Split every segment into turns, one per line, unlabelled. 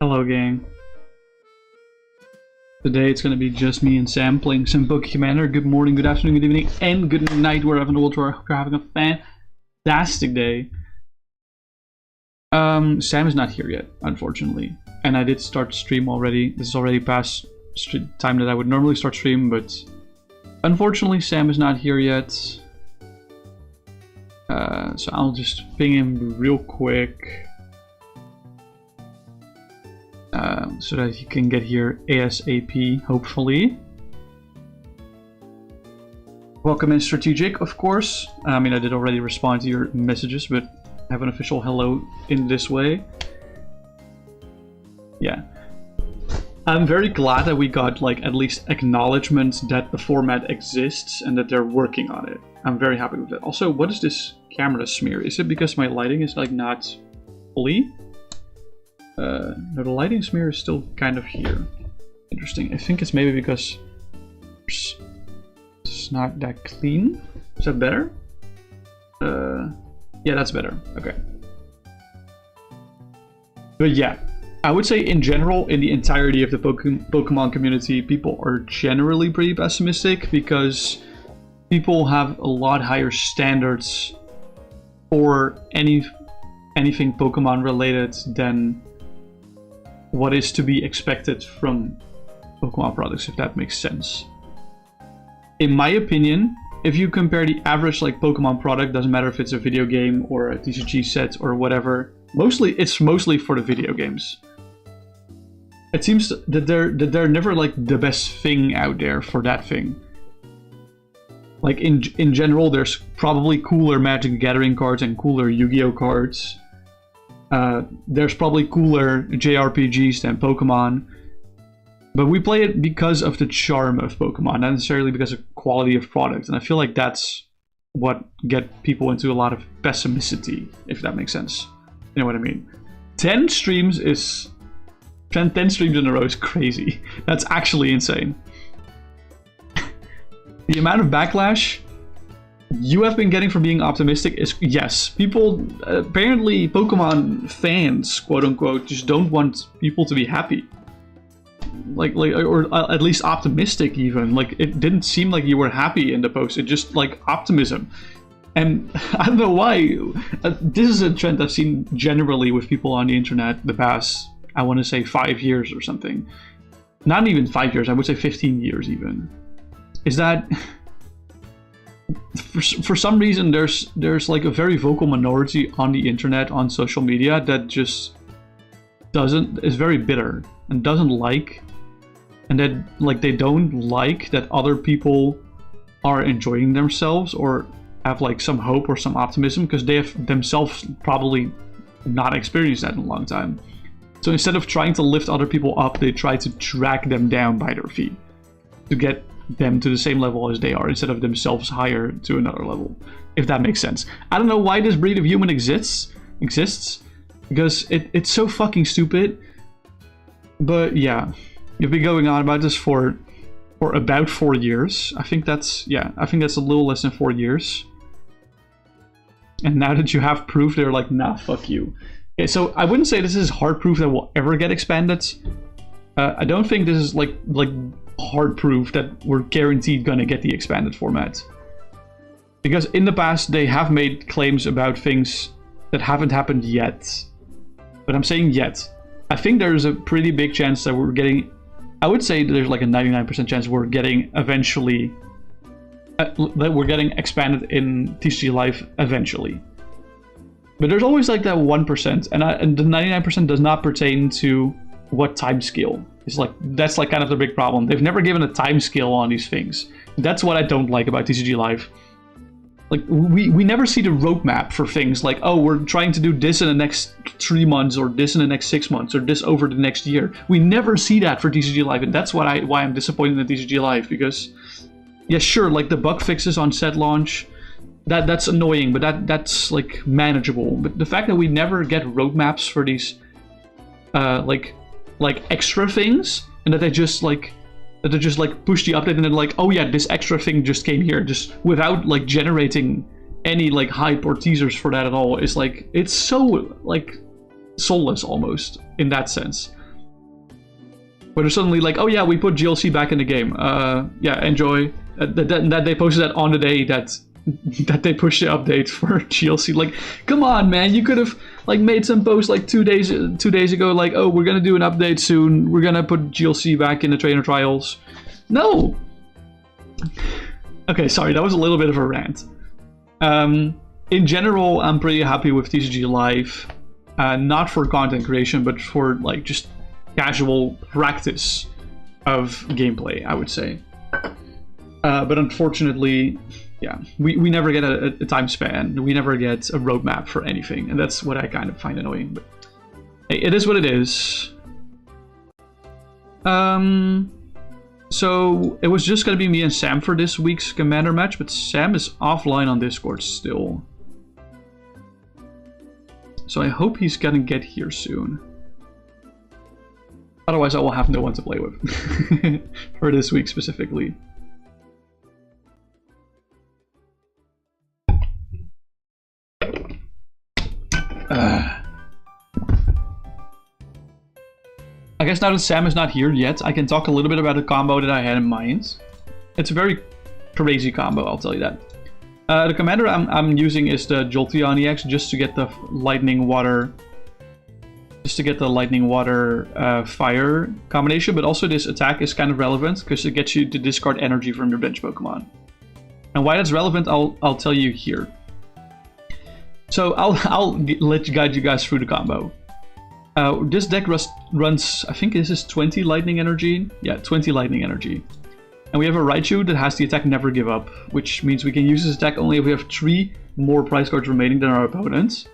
Hello gang. Today it's gonna be just me and Sam playing some Pokemon. Good morning, good afternoon, good evening, and good night wherever in the world you are. Hope you're having a fantastic day. Sam is not here yet, unfortunately. And I did start stream already. This is already past time that I would normally start stream, but unfortunately Sam is not here yet. So I'll just ping him real quick. So that he can get here ASAP, hopefully. Welcome in Strategic, of course. I mean, I did already respond to your messages, but have an official hello in this way. Yeah. I'm very glad that we got, like, at least acknowledgements that the format exists and that they're working on it. I'm very happy with that. Also, what is this camera smear? Is it because my lighting is, like, not fully? No, the lighting smear is still kind of here. Interesting. I think it's maybe because it's not that clean. Is that better? Yeah, that's better. Okay. But yeah, I would say in general, in the entirety of the Pokemon community, people are generally pretty pessimistic because people have a lot higher standards for anything Pokemon related than what is to be expected from Pokemon products, if that makes sense. In my opinion, if you compare the average like Pokemon product, doesn't matter if it's a video game or a TCG set or whatever, it's mostly for the video games. It seems that they're never like the best thing out there for that thing. Like in general, there's probably cooler Magic the Gathering cards and cooler Yu-Gi-Oh cards. There's probably cooler JRPGs than Pokemon, but we play it because of the charm of Pokemon, not necessarily because of quality of product, and I feel like that's what get people into a lot of pessimisticity, if that makes sense. You know what I mean? 10 streams in a row is crazy. That's actually insane. The amount of backlash you have been getting for being optimistic is, yes, people, apparently Pokemon fans, quote unquote, just don't want people to be happy. Or at least optimistic even. Like, it didn't seem like you were happy in the post, it just like optimism. And I don't know why, this is a trend I've seen generally with people on the internet the past, I want to say 5 years or something. Not even 5 years, I would say 15 years even. Is that for some reason there's like a very vocal minority on the internet, on social media, that just is very bitter and doesn't like, and that like they don't like that other people are enjoying themselves or have like some hope or some optimism, because they have themselves probably not experienced that in a long time. So instead of trying to lift other people up, they try to drag them down by their feet to get them to the same level as they are, instead of themselves higher to another level, if that makes sense. I don't know why this breed of human exists, because it's so fucking stupid. But yeah, you've been going on about this for about 4 years. I think that's a little less than 4 years. And now that you have proof, they're like, nah, fuck you. Okay, so I wouldn't say this is hard proof that will ever get expanded. I don't think this is like hard proof that we're guaranteed gonna get the expanded format, because in the past they have made claims about things that haven't happened yet. But I'm saying yet. I think there's a pretty big chance that we're getting, I would say there's like a 99% chance we're getting eventually, that we're getting expanded in TCG Live eventually. But there's always like that 1%, and the 99% does not pertain to what time scale. It's like, that's like kind of the big problem. They've never given a time scale on these things. That's what I don't like about TCG Live. Like, we never see the roadmap for things like, oh, we're trying to do this in the next 3 months, or this in the next 6 months, or this over the next year. We never see that for TCG Live, and that's why I'm disappointed in TCG Live, because, yeah, sure, like the bug fixes on set launch, that's annoying, but that's like manageable. But the fact that we never get roadmaps for these, like extra things, and that they just like push the update and then like, oh yeah, this extra thing just came here, just without like generating any like hype or teasers for that at all. It's like, it's so like soulless almost in that sense. Where they're suddenly like, oh yeah, we put GLC back in the game. Yeah, enjoy. That they posted that on the day that they pushed the update for GLC. Like, come on, man, you could have like made some post like 2 days ago, like, oh, we're gonna do an update soon. We're gonna put GLC back in the trainer trials. No. Okay, sorry, that was a little bit of a rant. In general, I'm pretty happy with TCG Live. Not for content creation, but for like just casual practice of gameplay, I would say. But unfortunately, yeah, we never get a time span. We never get a roadmap for anything, and that's what I kind of find annoying. But hey, it is what it is. So it was just gonna be me and Sam for this week's Commander match, but Sam is offline on Discord still. So I hope he's gonna get here soon. Otherwise I will have no one to play with. For this week specifically. I guess now that Sam is not here yet, I can talk a little bit about the combo that I had in mind. It's a very crazy combo, I'll tell you that. The commander I'm using is the Jolteon EX just to get the lightning water, fire combination, but also this attack is kind of relevant because it gets you to discard energy from your bench Pokemon. And why that's relevant, I'll tell you here. So I'll guide you guys through the combo. This deck runs, I think this is 20 lightning energy. Yeah, 20 lightning energy. And we have a Raichu that has the attack Never Give Up, which means we can use this attack only if we have 3 more prize cards remaining than our opponent.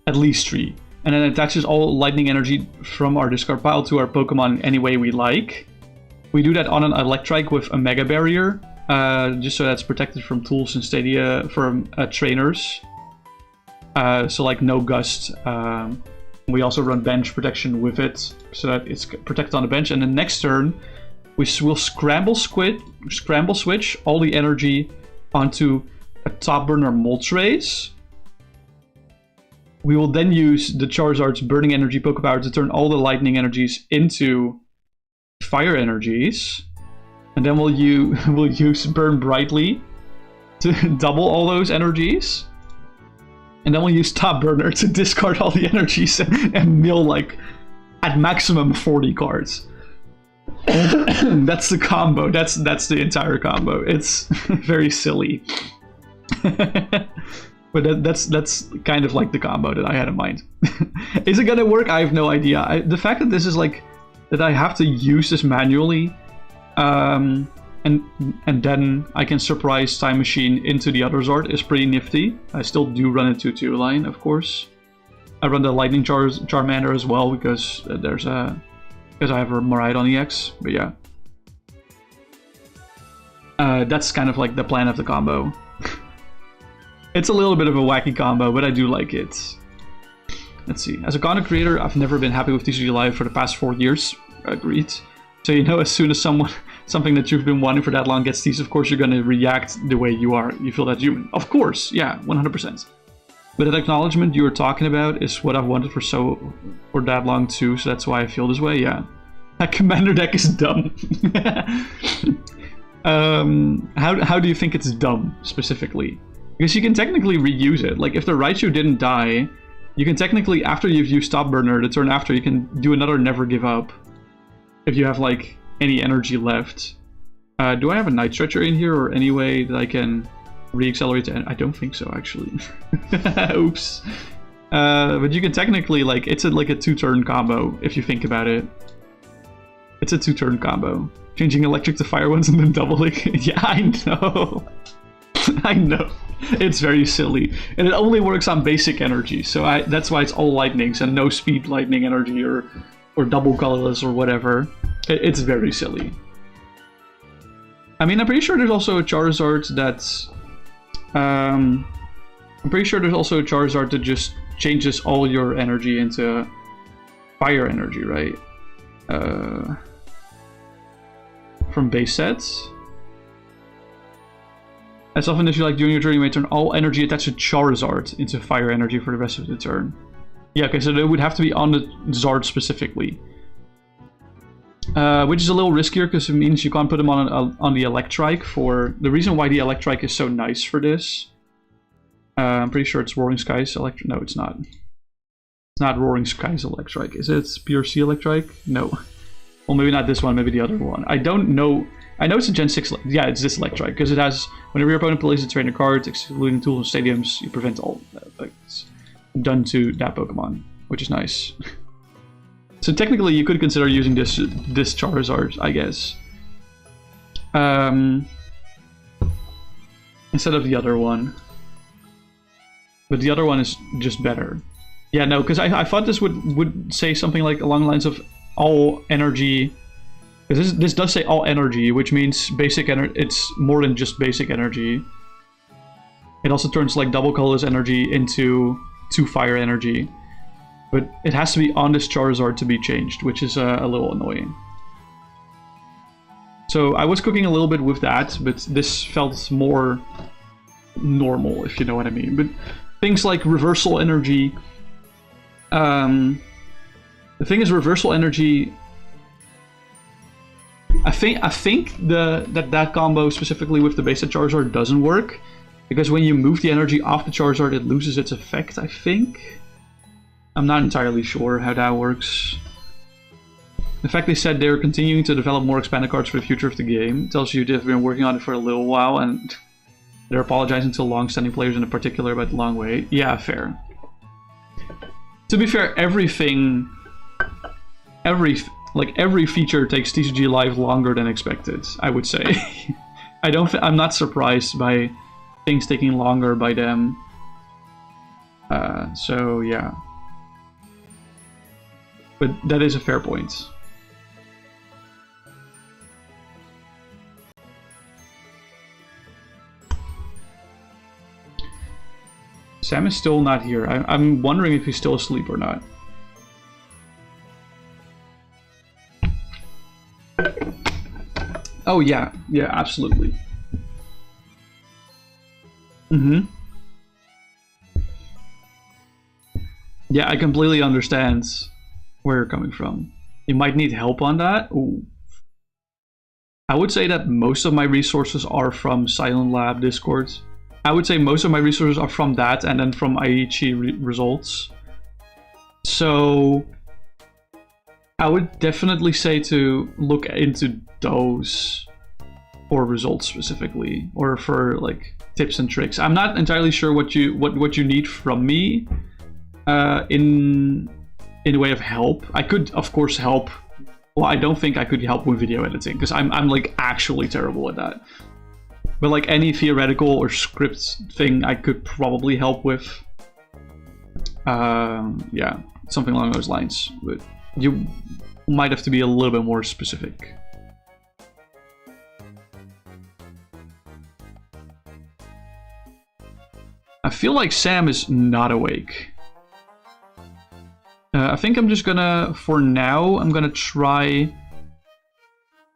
At least 3. And then it attaches all lightning energy from our discard pile to our Pokemon any way we like. We do that on an Electrike with a Mega Barrier, just so that's protected from tools and stadia from trainers. So like no Gust. We also run bench protection with it, so that it's protected on the bench. And the next turn, we will scramble switch all the energy onto a top burner Moltres. We will then use the Charizard's Burning Energy Pokepower to turn all the lightning energies into fire energies. And then we'll use Burn Brightly to double all those energies. And then we'll use Top Burner to discard all the energies and mill like at maximum 40 cards. That's the combo. That's the entire combo. It's very silly. But that's kind of like the combo that I had in mind. Is it gonna work? I have no idea. The fact that this is like that I have to use this manually, and then I can surprise Time Machine into the other Zord is pretty nifty. I still do run a 2-2 line, of course. I run the Lightning Charmander as well because because I have a Miraidon EX. But yeah, that's kind of like the plan of the combo. It's a little bit of a wacky combo, but I do like it. Let's see. As a content creator, I've never been happy with TCG Live for the past 4 years. Agreed. So you know, as soon as something that you've been wanting for that long gets teased, of course you're going to react the way you are. You feel that's human. Of course, yeah, 100%. But that acknowledgement you were talking about is what I've wanted for that long too, so that's why I feel this way, yeah. That commander deck is dumb. How do you think it's dumb, specifically? Because you can technically reuse it. Like, if the Raichu didn't die, you can technically, after you've used Top Burner, the turn after, you can do another Never Give Up. If you have, like, any energy left. Do I have a Night Stretcher in here, or any way that I can re-accelerate to... I don't think so, actually. Oops. But you can technically, like, it's like a 2-turn combo, if you think about it. It's a 2-turn combo. Changing electric to fire ones and then doubling. Yeah, I know. I know. It's very silly. And it only works on basic energy, so that's why it's all lightnings and no speed lightning energy or double colorless or whatever. It's very silly. I mean, I'm pretty sure there's also a Charizard that's... I'm pretty sure there's also a Charizard that just changes all your energy into fire energy, right? From base sets. As often as you like during your turn, you may turn all energy attached to Charizard into fire energy for the rest of the turn. Yeah, okay, so it would have to be on the Zard specifically. which is a little riskier because it means you can't put them on the Electrike. For the reason why the Electrike is so nice for this, I'm pretty sure it's Roaring Skies Electrike. No, it's not. It's not Roaring Skies Electrike. Is it PRC Electrike? No. Well, maybe not this one. Maybe the other one. I don't know. I know it's a Gen 6. Yeah, it's this Electrike because it has. Whenever your opponent plays a trainer card, excluding tools and stadiums, you prevent all effects done to that Pokemon, which is nice. So technically, you could consider using this Charizard, I guess, instead of the other one. But the other one is just better. Yeah, no, because I thought this would say something like along the lines of all energy. Because this does say all energy, which means basic energy. It's more than just basic energy. It also turns like double colorless energy into 2 fire energy. But it has to be on this Charizard to be changed, which is a little annoying. So I was cooking a little bit with that, but this felt more normal, if you know what I mean. But things like reversal energy. The thing is, reversal energy. I think that combo specifically with the basic Charizard doesn't work, because when you move the energy off the Charizard, it loses its effect. I think. I'm not entirely sure how that works. In fact, they said they're continuing to develop more expanded cards for the future of the game. It tells you they've been working on it for a little while, and they're apologizing to long-standing players in particular about the long wait. Yeah, fair. To be fair, every feature takes TCG Live longer than expected, I would say. I'm not surprised by things taking longer by them. So yeah. But that is a fair point. Sam is still not here. I'm wondering if he's still asleep or not. Oh yeah, yeah, absolutely. Yeah, I completely understand where you're coming from. You might need help on that. Ooh. I would say that most of my resources are from Silent Lab Discord. I would say most of my resources are from that, and then from Aichi results. So I would definitely say to look into those for results specifically, or for like tips and tricks. I'm not entirely sure what you need from me in the way of help. I could of course help. Well, I don't think I could help with video editing because I'm like actually terrible at that. But like any theoretical or script thing, I could probably help with. Yeah, something along those lines. But you might have to be a little bit more specific. I feel like Sam is not awake. I think I'm just gonna, for now, I'm gonna try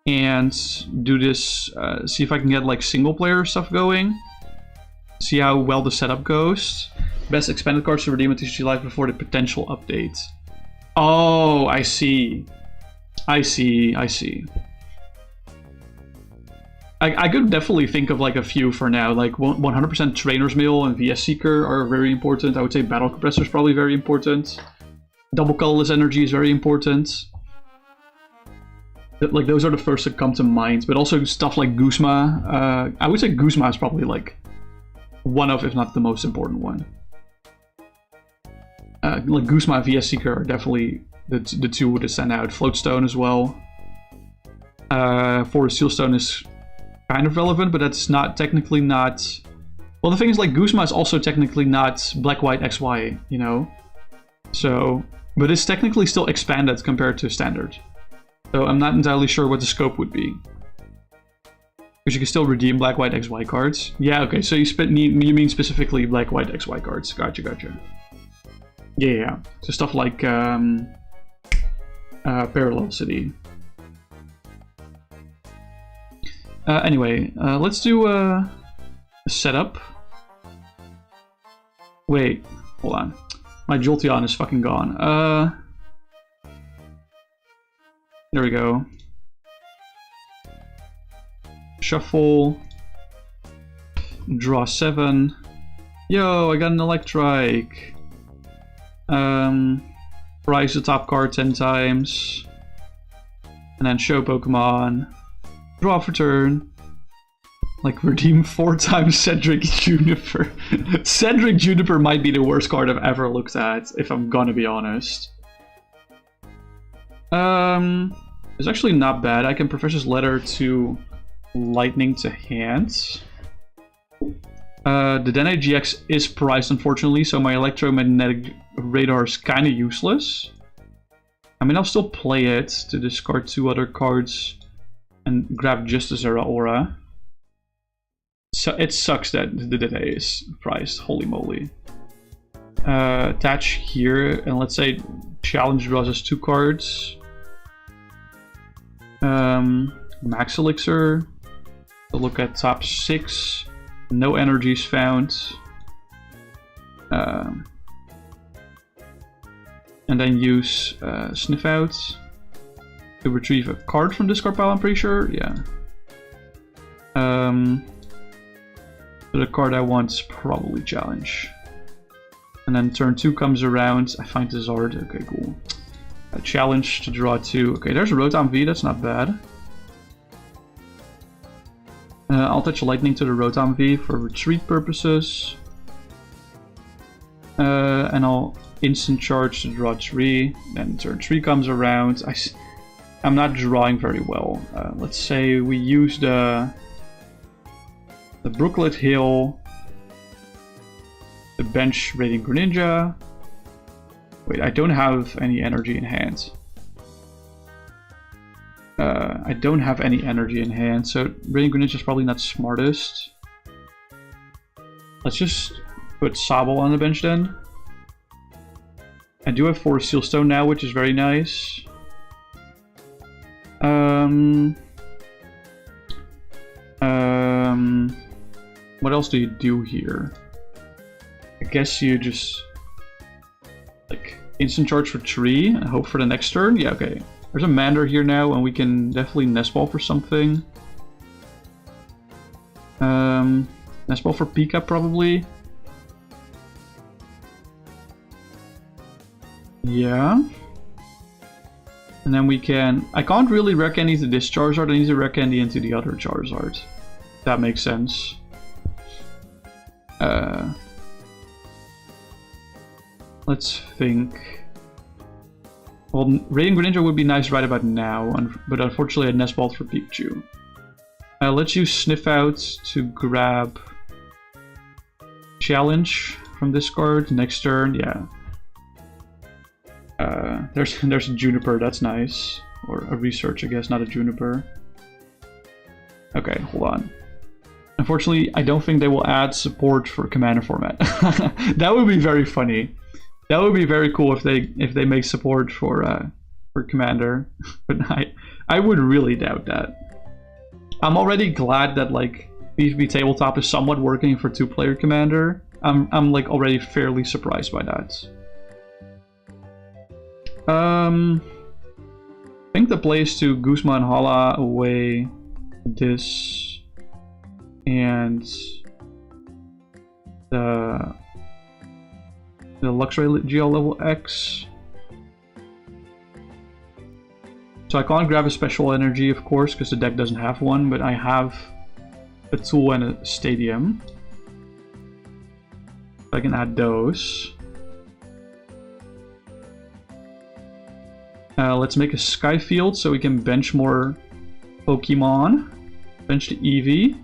and do this, see if I can get like single player stuff going. See how well the setup goes. Best expanded cards to redeem at TCG Live before the potential update. Oh, I see. I see. I could definitely think of like a few for now. Like 100% Trainer's Mail and VS Seeker are very important. I would say Battle Compressor is probably very important. Double colorless energy is very important. Like those are the first that come to mind. But also stuff like Guzma. I would say Guzma is probably like one of, if not the most important one. Like Guzma and VS Seeker are definitely the two that stand out. Floatstone as well. Forest Sealstone is kind of relevant, but that's technically not. Well, the thing is, like, Guzma is also technically not Black White XY, you know. So, but it's technically still expanded compared to standard. So I'm not entirely sure what the scope would be. Because you can still redeem Black White XY cards. Yeah, okay. So you mean specifically Black White XY cards? Gotcha. Yeah. So stuff like Parallel City. Anyway, let's do a setup. Wait, hold on. My Jolteon is fucking gone. There we go. Shuffle. Draw 7. Yo, I got an Electrike. Price the top card 10 times. And then show Pokemon. Draw for turn. Like, redeem 4 times Cedric Juniper. Cedric Juniper might be the worst card I've ever looked at, if I'm gonna be honest. It's actually not bad. I can Professor's Letter to Lightning to hand. The Dedenne-GX is priced, unfortunately, so my Electromagnetic Radar is kind of useless. I mean, I'll still play it to discard 2 other cards and grab just the Zeraora. So it sucks that the Dedenne is priced, holy moly. Attach here, and let's say Challenge draws us 2 cards. Max Elixir. So look at top 6. No energies found. And then use Sniff Out to retrieve a card from discard pile, I'm pretty sure. Yeah. So the card I want is probably Challenge. And then turn 2 comes around. I find the Zard. Okay, cool. A Challenge to draw 2. Okay, there's a Rotom V. That's not bad. I'll attach Lightning to the Rotom V for retreat purposes. And I'll instant charge to draw 3. Then turn 3 comes around. I'm not drawing very well. Let's say we use the Brooklet Hill, the bench Radiant Greninja. Wait, I don't have any energy in hand. I don't have any energy in hand, so Radiant Greninja is probably not smartest. Let's just put Sobble on the bench then. I do have 4 Sealstone now, which is very nice. What else do you do here? I guess you just like instant charge for 3 and hope for the next turn. Yeah, okay. There's a Mander here now, and we can definitely Nest Ball for something. Nest Ball for Pika probably. Yeah. And then we can... I can't really wreck any to this Charizard, I need to wreck any into the other Charizard. That makes sense. Let's think. Well, Radiant Greninja would be nice right about now, but unfortunately I Nest Balled for Pikachu. Let's use Sniff Out to grab Challenge from this card. Next turn, yeah. There's a Juniper, that's nice. Or a Research, I guess, not a Juniper. Okay, hold on. Unfortunately, I don't think they will add support for Commander format. That would be very funny. That would be very cool if they make support for Commander, but I would really doubt that. I'm already glad that like PvP Tabletop is somewhat working for 2-player Commander. I'm like already fairly surprised by that. I think the play is to Guzma and Hala away this and the Luxray GL LV.X. So I can't grab a special energy, of course, because the deck doesn't have one, but I have a tool and a stadium. I can add those. Let's make a Sky Field so we can bench more Pokemon. Bench the Eevee.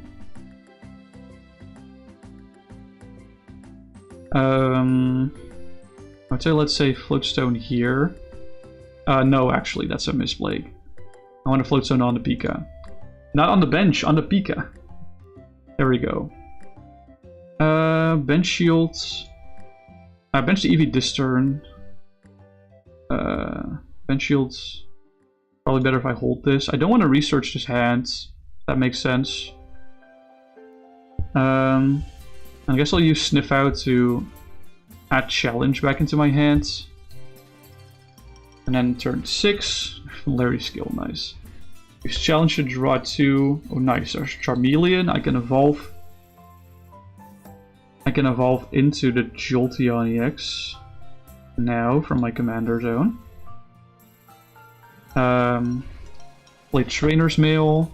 I'd say let's say Floatstone here. No, actually, that's a misplay. I want a Floatstone on the Pika. Not on the bench, on the Pika. There we go. Bench Shields. Bench the Eevee this turn. Bench Shields. Probably better if I hold this. I don't want to research this hand. That makes sense. I guess I'll use Sniff Out to add Challenge back into my hands. And then turn 6, Larry Skill, nice. Use challenge to draw 2. Oh nice, there's Charmeleon. I can evolve into the Jolteon EX now from my commander zone. Play Trainer's Mail.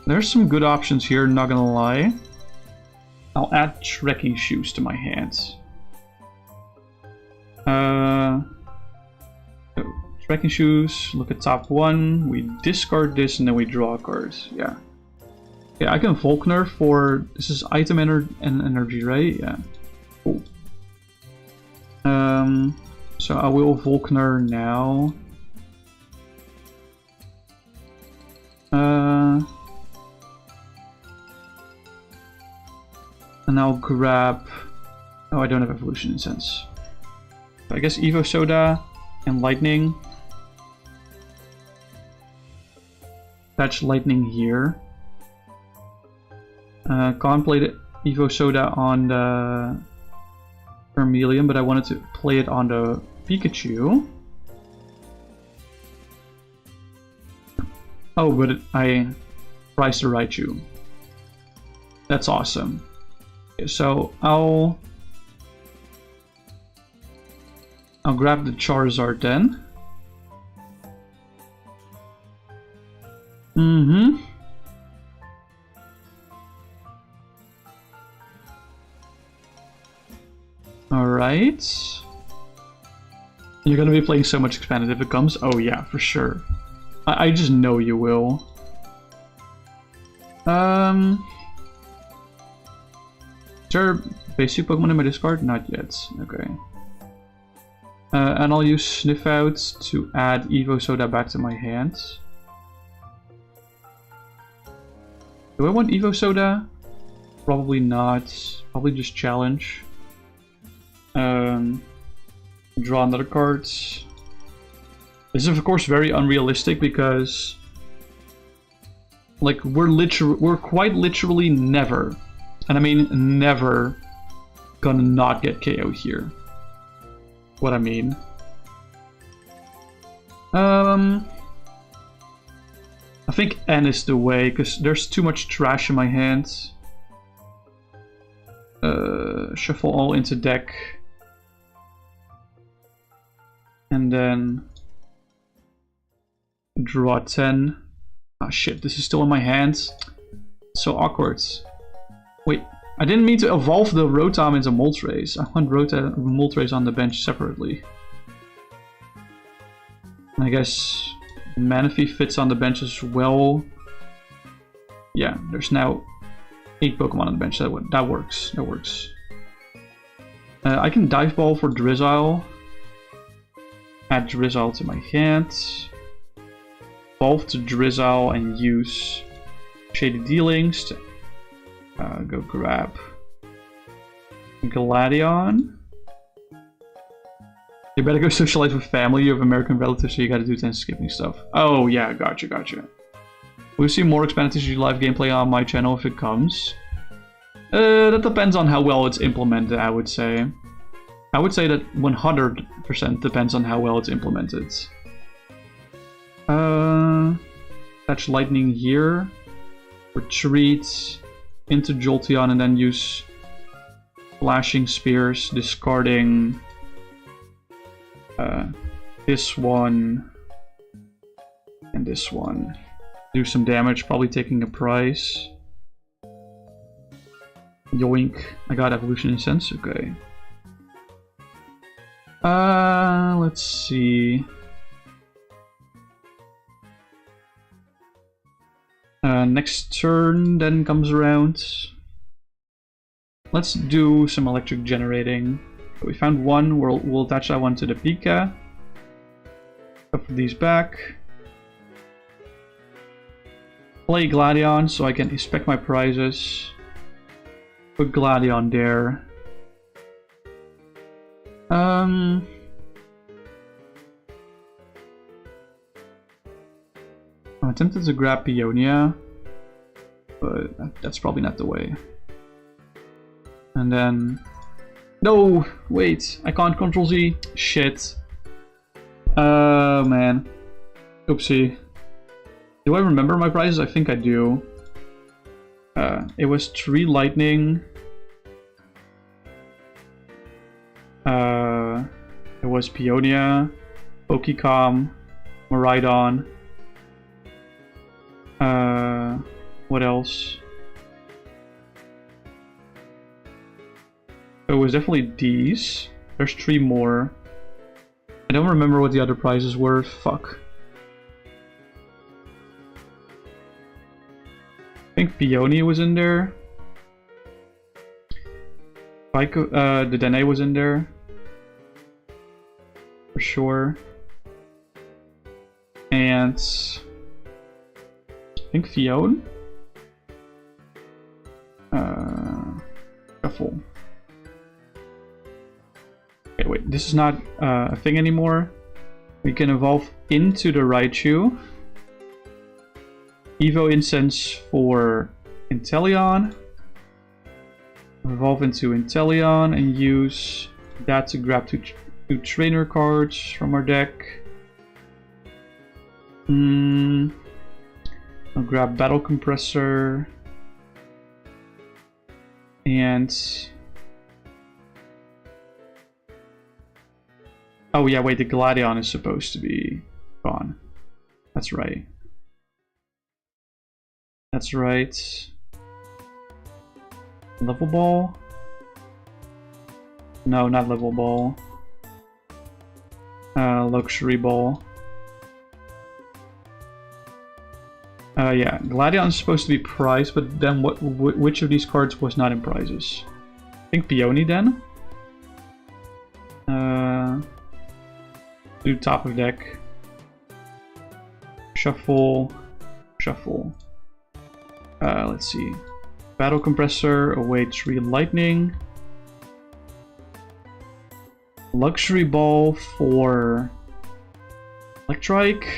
There's some good options here, not gonna lie. I'll add Trekking Shoes to my hands. Trekking Shoes, look at top 1, we discard this and then we draw cards, yeah. Yeah, I can Volkner for, this is item energy, right? Yeah, cool. So I will Volkner now. And I'll grab... Oh, I don't have Evolution Incense. So I guess Evo Soda and Lightning. Attach Lightning here. Can't play the Evo Soda on the Charmeleon, but I wanted to play it on the Pikachu. Oh, but I priced the Raichu. That's awesome. Okay, so I'll grab the Charizard then. Alright. You're gonna be playing so much expanded if it comes? Oh yeah, for sure. I just know you will. Is there basic Pokemon in my discard? Not yet. Okay. And I'll use Sniff Out to add Evo Soda back to my hands. Do I want Evo Soda? Probably not. Probably just challenge. Draw another card. This is of course very unrealistic because, like, we're quite literally never, and I mean never, gonna not get KO here. What I mean. I think N is the way because there's too much trash in my hands. Shuffle all into deck. And then draw 10. Ah shit, this is still in my hands. So awkward. Wait, I didn't mean to evolve the Rotom into Moltres. I want Moltres on the bench separately. And I guess Manaphy fits on the bench as well. Yeah, there's now 8 Pokemon on the bench. That works. That works. I can Dive Ball for Drizzile. Add Drizzile to my hand. Evolve to Drizzile and use Shady Dealings to go grab Gladion. You better go socialize with family. You have American relatives, so you gotta do Thanksgiving stuff. Oh yeah, gotcha. We'll see more Expanded TCG live gameplay on my channel if it comes. That depends on how well it's implemented, I would say. I would say that 100% depends on how well it's implemented. Attach Lightning here. Retreat into Jolteon and then use Flashing Spears, discarding this one and this one. Do some damage, probably taking a prize. Yoink. I got Evolution Incense, okay. Let's see. Next turn then comes around. Let's do some electric generating. We found one, we'll attach that one to the Pika. Put these back. Play Gladion so I can inspect my prizes. Put Gladion there. I'm tempted to grab Phione, but that's probably not the way. And then... No! Wait, I can't Control Z. Shit. Oh, man. Oopsie. Do I remember my prizes? I think I do. It was 3 Lightning. It was Peonia, Pokecom, Miraidon. What else? It was definitely these. There's 3 more. I don't remember what the other prizes were. Fuck. I think Phione was in there. Dedenne was in there. For sure. And... I think Phione? Shuffle. Okay, wait, this is not a thing anymore. We can evolve into the Raichu. Evo Incense for Inteleon. Evolve into Inteleon and use that to grab two trainer cards from our deck. I'll grab Battle Compressor. And... oh yeah, wait, the Gladion is supposed to be gone. That's right. That's right. Level Ball? No, not Level Ball. Luxury Ball. Yeah, Gladion is supposed to be prize, but then which of these cards was not in prizes? I think Phione then? Do top of deck. Shuffle. Shuffle. Let's see. Battle Compressor, away 3 Lightning. Luxury Ball for Electrike.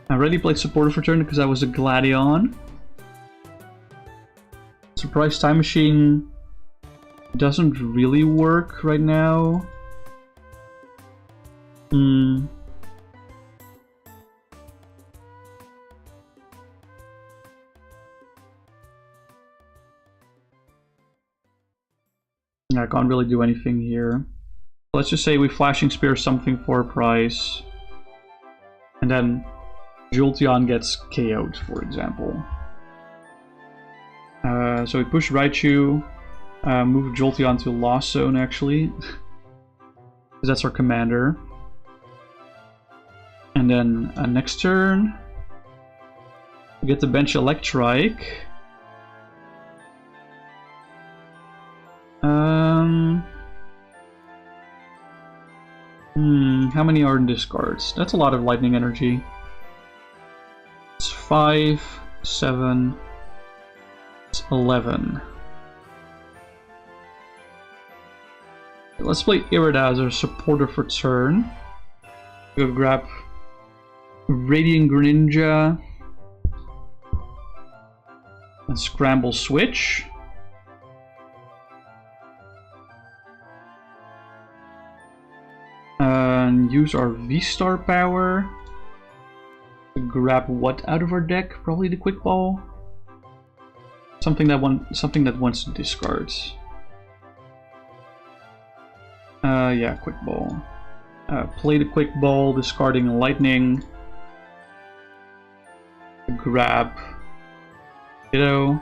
I already played Supporter for turn because I was a Gladion. Surprise Time Machine doesn't really work right now. I can't really do anything here. Let's just say we Flashing Spear something for a prize. And then Jolteon gets KO'd, for example. So we push Raichu. Move Jolteon to Lost Zone, actually. Because that's our commander. And then next turn, we get to bench Electrike. How many are in discards? That's a lot of lightning energy. It's 5, 7, it's 11. Let's play Irida as our supporter for turn. We'll grab Radiant Greninja and Scramble Switch. And use our V-Star power to grab what out of our deck? Probably the Quick Ball. Something that wants to discard. Yeah, Quick Ball. Play the Quick Ball, discarding Lightning. Grab Ditto.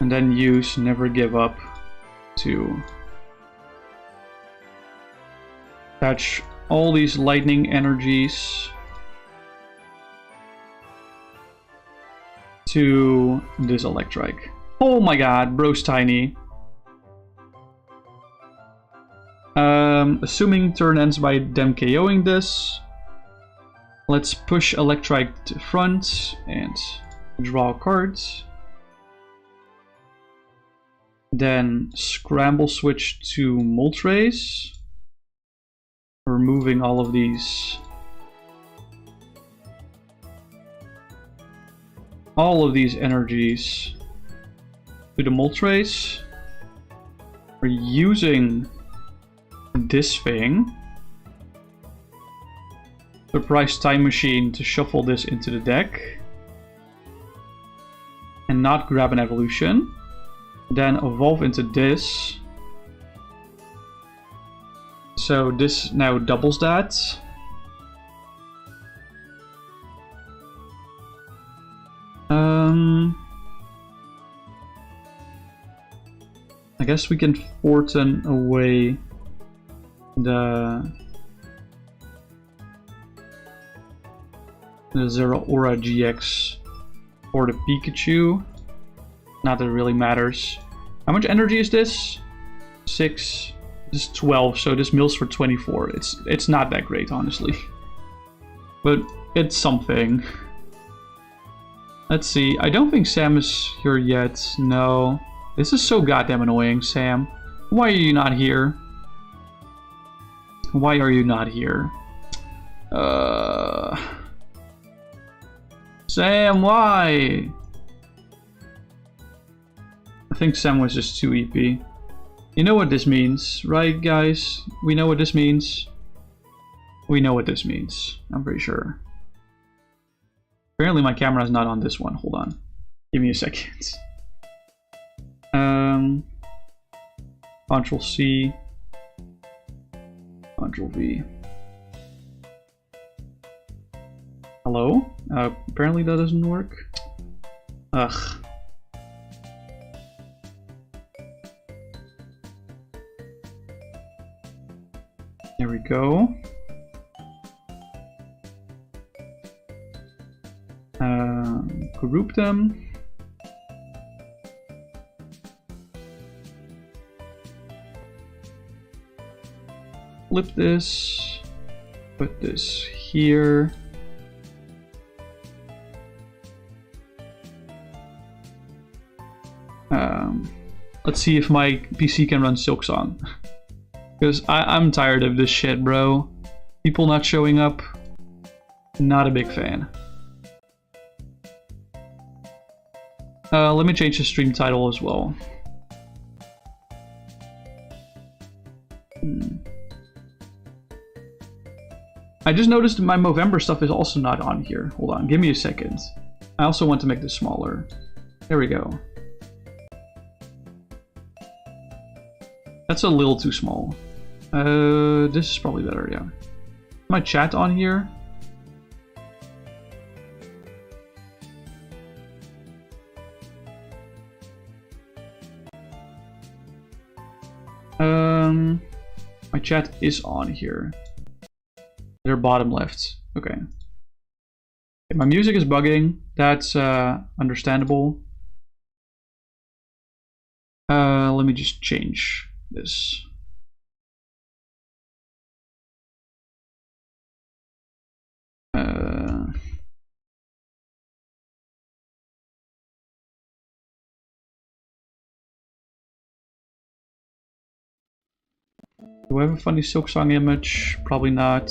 And then use Never Give Up to attach all these lightning energies to this Electrike. Oh my god, bro's tiny. Assuming turn ends by them KOing this, let's push Electrike to front and draw cards. Then Scramble Switch to Moltres. removing all of these. All of these energies to the Moltres. We're using this thing. Surprise Time Machine to shuffle this into the deck. And not grab an evolution. Then evolve into this. So this now doubles that. I guess we can Fortin away the Zeraora-GX or the Pikachu. Not that it really matters. How much energy is this? 6. This is 12, so this mills for 24. It's not that great, honestly. But it's something. Let's see. I don't think Sam is here yet. No. This is so goddamn annoying, Sam. Why are you not here? Why are you not here? Sam, why? I think Sam was just too EP. You know what this means, right, guys? We know what this means. We know what this means. I'm pretty sure. Apparently my camera is not on this one. Hold on. Give me a second. Ctrl C. Ctrl V. Hello? Apparently that doesn't work. Ugh. There we go. Group them. Flip this. Put this here. Let's see if my PC can run Silksong. Because I'm tired of this shit, bro. People not showing up. Not a big fan. Let me change the stream title as well. I just noticed my Movember stuff is also not on here. Hold on, give me a second. I also want to make this smaller. There we go. That's a little too small. This is probably better, yeah. My chat on here. My chat is on here. They're bottom left. Okay. My music is bugging. That's understandable. Let me just change this. Do I have a funny Silksong image? Probably not.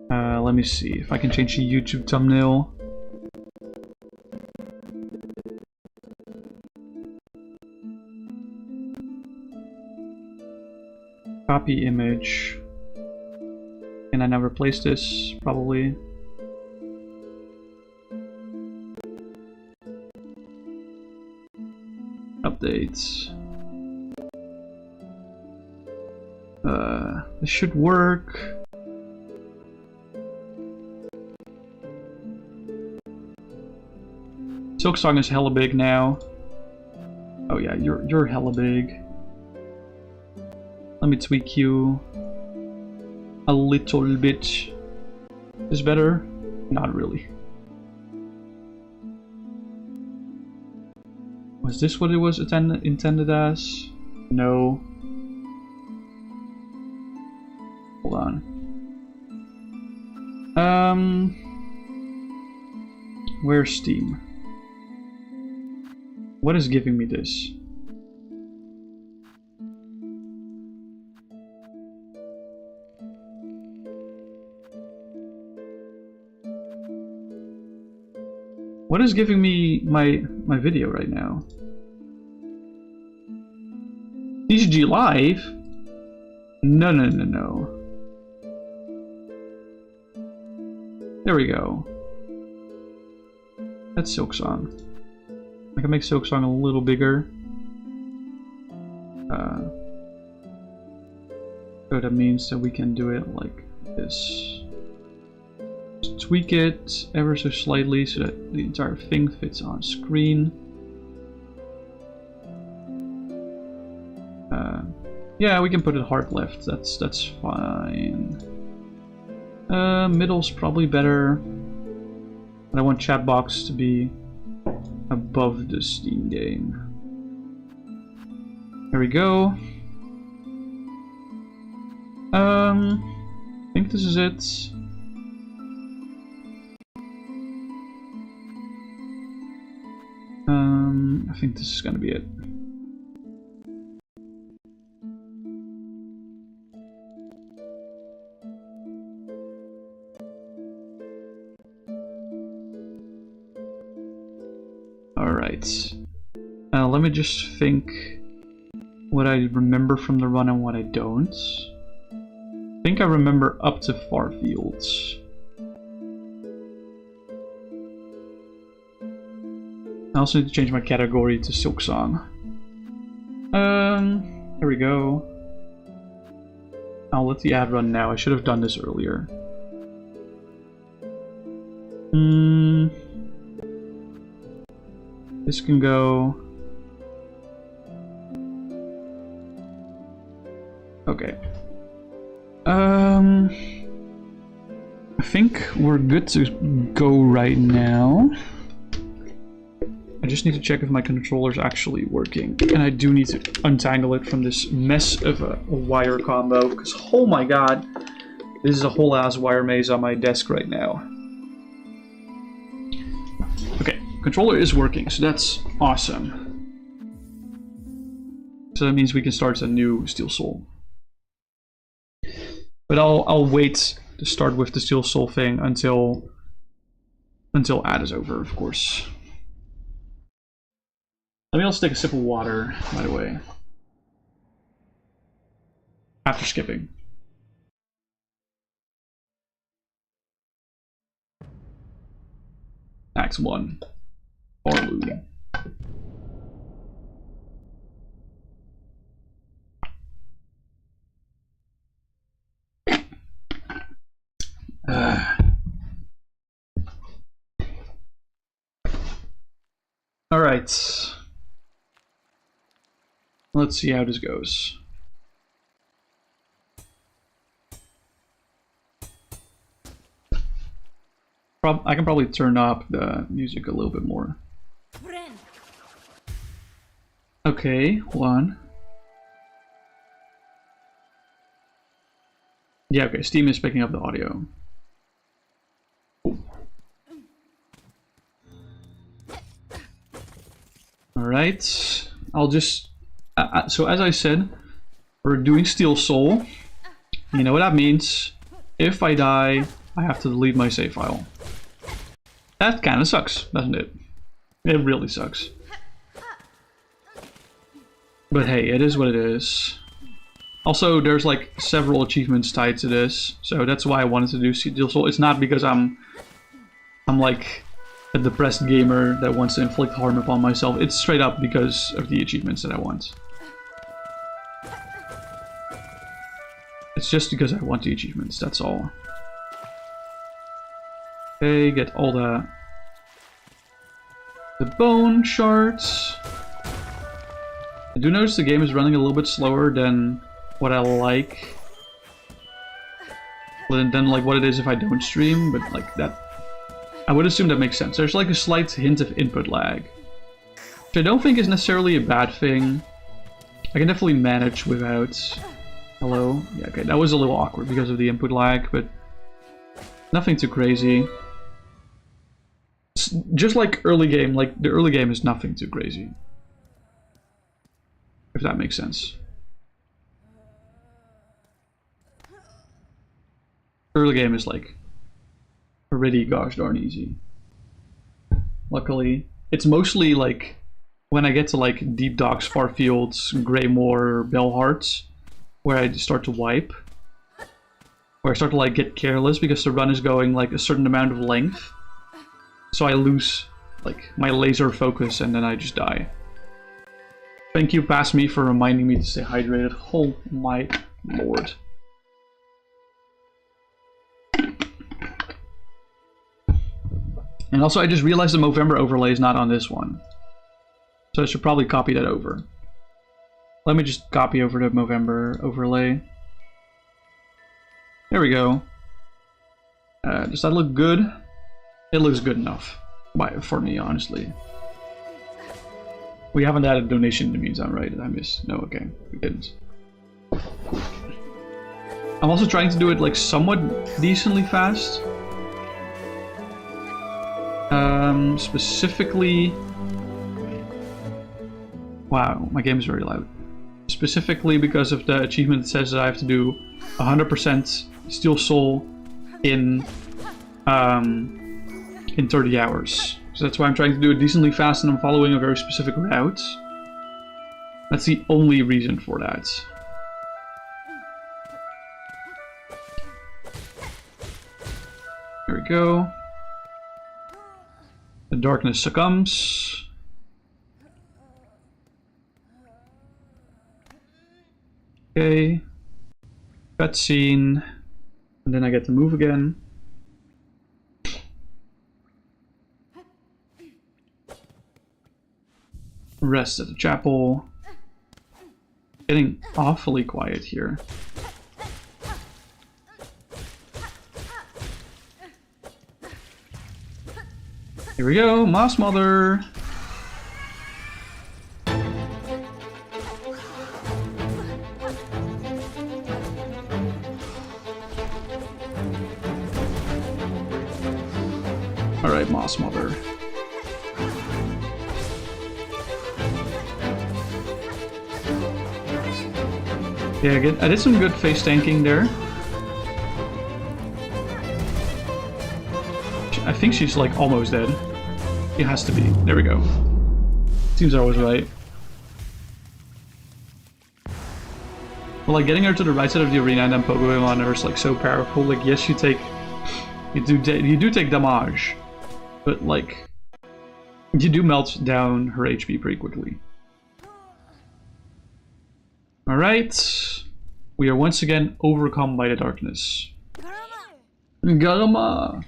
Let me see if I can change the YouTube thumbnail. Copy image. Can I now replace this? Probably. Updates. This should work. Silksong is hella big now. Oh yeah, you're hella big. Let me tweak you a little bit. Is better? Not really. Was this what it was intended as? No. Hold on. Where's Steam? What is giving me this? What is giving me my video right now? TCG Live? No. There we go. That's Silksong. I can make Silksong a little bigger. So that means that we can do it like this. Just tweak it ever so slightly so that the entire thing fits on screen. Yeah, we can put it hard left. That's fine. Middle's probably better. But I want chat box to be above the Steam game. There we go. I think this is it. I think this is gonna be it. Alright. Let me just think what I remember from the run and what I don't. I think I remember up to far fields. I also need to change my category to Silksong. There we go. I'll let the ad run now. I should have done this earlier. This can go. Okay. I think we're good to go right now. I just need to check if my controller's actually working. And I do need to untangle it from this mess of a wire combo. Because, oh my god, this is a whole ass wire maze on my desk right now. Okay, controller is working, so that's awesome. So that means we can start a new Steel Soul. But I'll wait to start with the Steel Soul thing until ad is over, of course. Let me also take a sip of water, by the way. After skipping. Act 1. Barloo. Alright. Let's see how this goes. I can probably turn up the music a little bit more. Okay, hold on. Yeah, okay, Steam is picking up the audio. Alright, I'll just... so as I said, we're doing Steel Soul. You know what that means. If I die, I have to delete my save file. That kinda sucks, doesn't it? It really sucks. But hey, it is what it is. Also, there's like several achievements tied to this, so that's why I wanted to do Steel Soul. It's not because I'm like a depressed gamer that wants to inflict harm upon myself. It's straight up because of the achievements that I want. It's just because I want the achievements, that's all. Okay, get all the bone shards. I do notice the game is running a little bit slower than what I like. Than like what it is if I don't stream, but like that, I would assume that makes sense. There's like a slight hint of input lag, which I don't think is necessarily a bad thing. I can definitely manage without. Hello? Yeah, okay, that was a little awkward because of the input lag, but nothing too crazy. It's just like early game, like the early game is nothing too crazy. If that makes sense. Early game is like pretty gosh darn easy. luckily. It's mostly like when I get to like Deep Docks, Far Fields, Greymoor, Bellhearts, where I start to wipe. Where I start to like get careless because the run is going like a certain amount of length. So I lose like my laser focus and then I just die. Thank you, Pass Me, for reminding me to stay hydrated. Oh my lord. And also I just realized the Movember overlay is not on this one. So I should probably copy that over. Let me just copy over the Movember overlay. There we go. Does that look good? It looks good enough. For me, honestly. We haven't added donation in the meantime, right? Did I miss? No, okay. We didn't. I'm also trying to do it like somewhat decently fast. Specifically... Wow, my game is very loud. Specifically because of the achievement that says that I have to do 100% Steel Soul in 30 hours. So that's why I'm trying to do it decently fast and I'm following a very specific route. That's the only reason for that. There we go. The darkness succumbs. Okay. Cutscene. And then I get to move again. Rest at the chapel. Getting awfully quiet here. Here we go, Moss Mother. Alright, Moss Mother. Yeah, I did some good face tanking there. I think she's like almost dead. She has to be. There we go. Seems I was right. But like getting her to the right side of the arena and then pogoing on her is like so powerful. Like yes, you do take damage, but like you do melt down her HP pretty quickly. Alright, we are once again overcome by the darkness. Garama!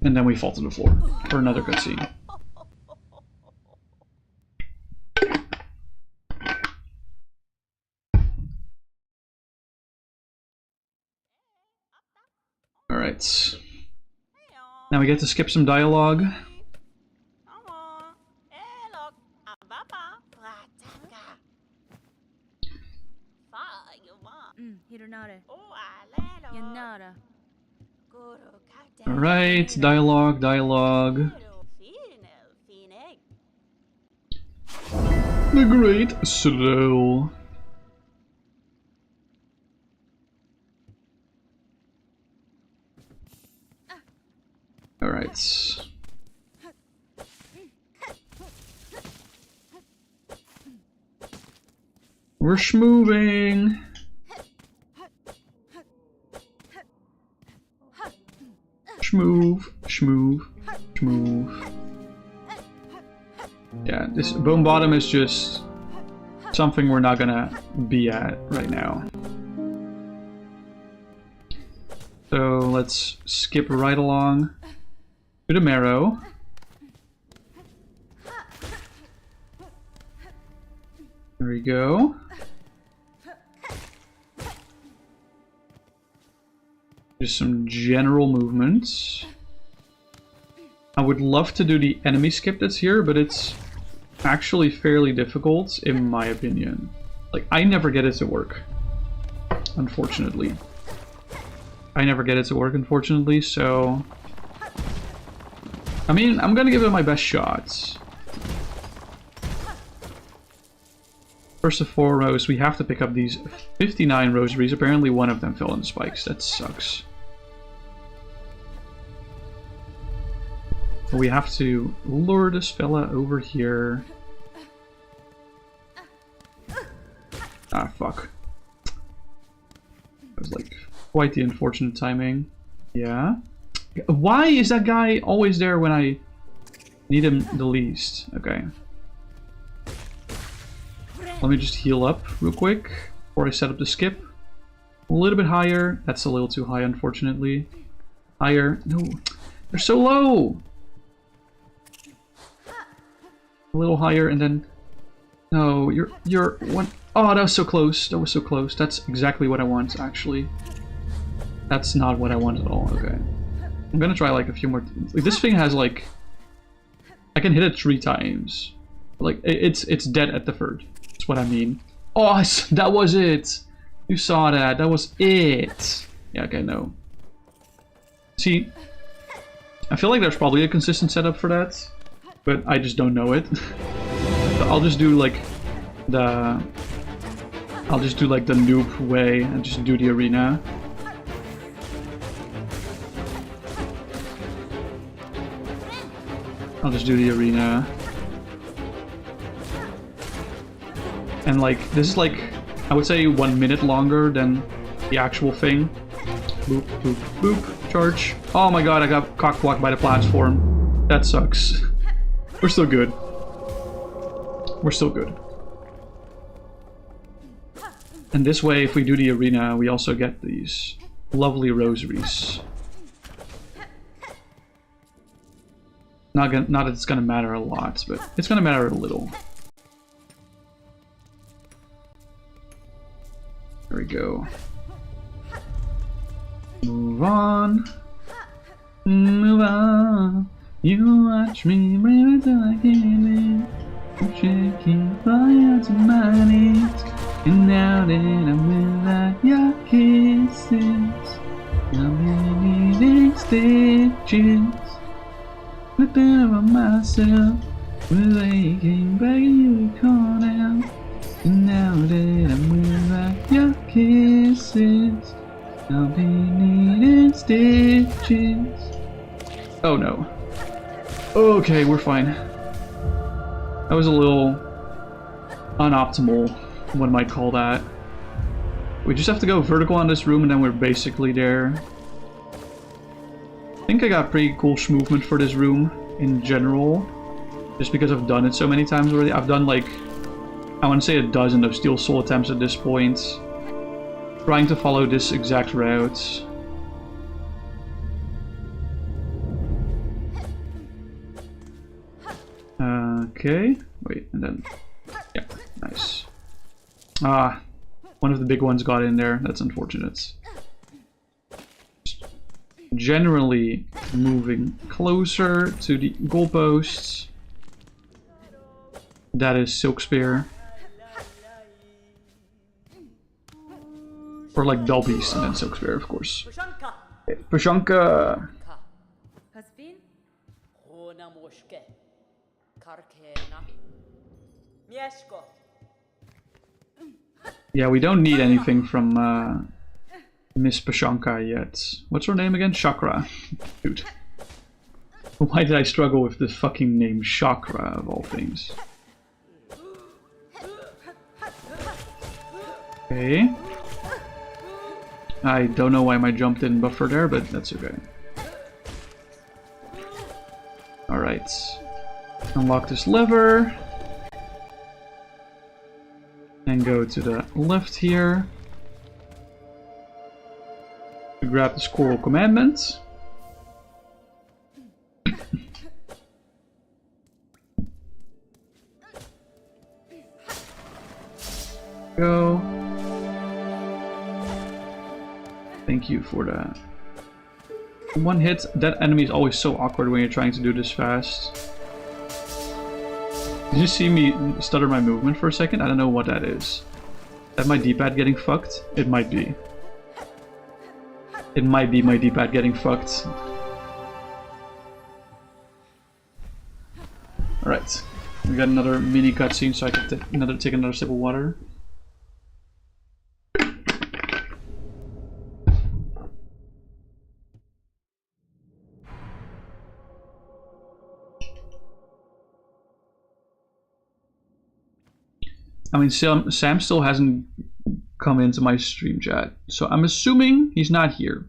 And then we fall to the floor for another cutscene. Alright. Now we get to skip some dialogue. Alright, dialogue. The Great Slow. Alright. We're schmoving. Schmoove. Yeah, this Bone Bottom is just something we're not gonna be at right now. So let's skip right along to the Marrow. There we go. Just some general movements. I would love to do the enemy skip that's here, but it's actually fairly difficult in my opinion. Like, I never get it to work, unfortunately. So... I mean, I'm gonna give it my best shots. First and foremost, we have to pick up these 59 rosaries. Apparently one of them fell in the spikes. That sucks. We have to lure this fella over here. Ah, fuck. That was like quite the unfortunate timing. Yeah. Why is that guy always there when I need him the least? Okay. Let me just heal up real quick before I set up the skip. A little bit higher. That's a little too high, unfortunately. Higher. No. They're so low! A little higher and then... No, you're one... Oh, that was so close. That was so close. That's exactly what I want, actually. That's not what I want at all. Okay. I'm gonna try like a few more... Like, this thing has like... I can hit it 3 times. Like, it's dead at the third. That's what I mean. Oh, that was it! You saw that. That was it! Yeah, okay, no. See, I feel like there's probably a consistent setup for that, but I just don't know it. So I'll just do like the... I'll just do like the noob way and just do the arena. I'll just do the arena. And like, this is like, I would say 1 minute longer than the actual thing. Boop, boop, boop, charge. Oh my god, I got cock-blocked by the platform. That sucks. We're still good. We're still good. And this way, if we do the arena, we also get these lovely rosaries. Not that it's gonna matter a lot, but it's gonna matter a little. There we go. Move on. Move on. You watch me breathe until I can't live. I'm shaking, falling out to my knees. And now that I'm without your kisses, I'm needing stitches. Flipping around myself, with aching, begging you to call out. And now that I'm without your kisses, I'll be needing stitches. Oh no. Okay, we're fine. That was a little unoptimal, one might call that. We just have to go vertical on this room and then we're basically there. I think I got pretty cool movement for this room in general, just because I've done it so many times already. I've done like, I want to say a dozen of Steel Soul attempts at this point, trying to follow this exact route. Okay, wait, and then, yeah, nice. Ah, one of the big ones got in there, that's unfortunate. Generally moving closer to the goalposts. That is Silk Spear. Or like Dolbeast and then Silk Spear, of course. Pushanka! Yeah, we don't need anything from Miss Pushanka yet. What's her name again? Chakra. Dude. Why did I struggle with this fucking name Chakra of all things? Okay. I don't know why my jump didn't buffer there, but that's okay. Alright. Unlock this lever. And go to the left here. To grab the Squirrel Commandment. Go. Thank you for that. One hit. That enemy is always so awkward when you're trying to do this fast. Did you see me stutter my movement for a second? I don't know what that is. Is that my D-pad getting fucked? It might be. It might be my D-pad getting fucked. Alright. We got another mini cutscene so I can take another sip of water. I mean, Sam still hasn't come into my stream chat, so I'm assuming he's not here.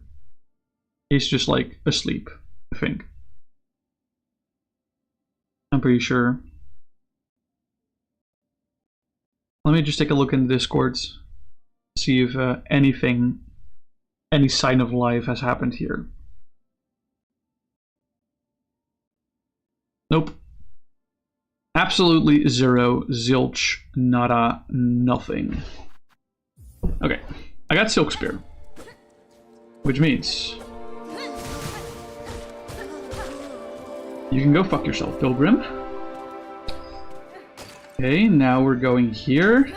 He's just like asleep, I think. I'm pretty sure. Let me just take a look in the Discords, see if any sign of life has happened here. Nope. Absolutely zero, zilch, nada, nothing. Okay, I got Silk Spear, which means you can go fuck yourself, Pilgrim. Okay, now we're going here.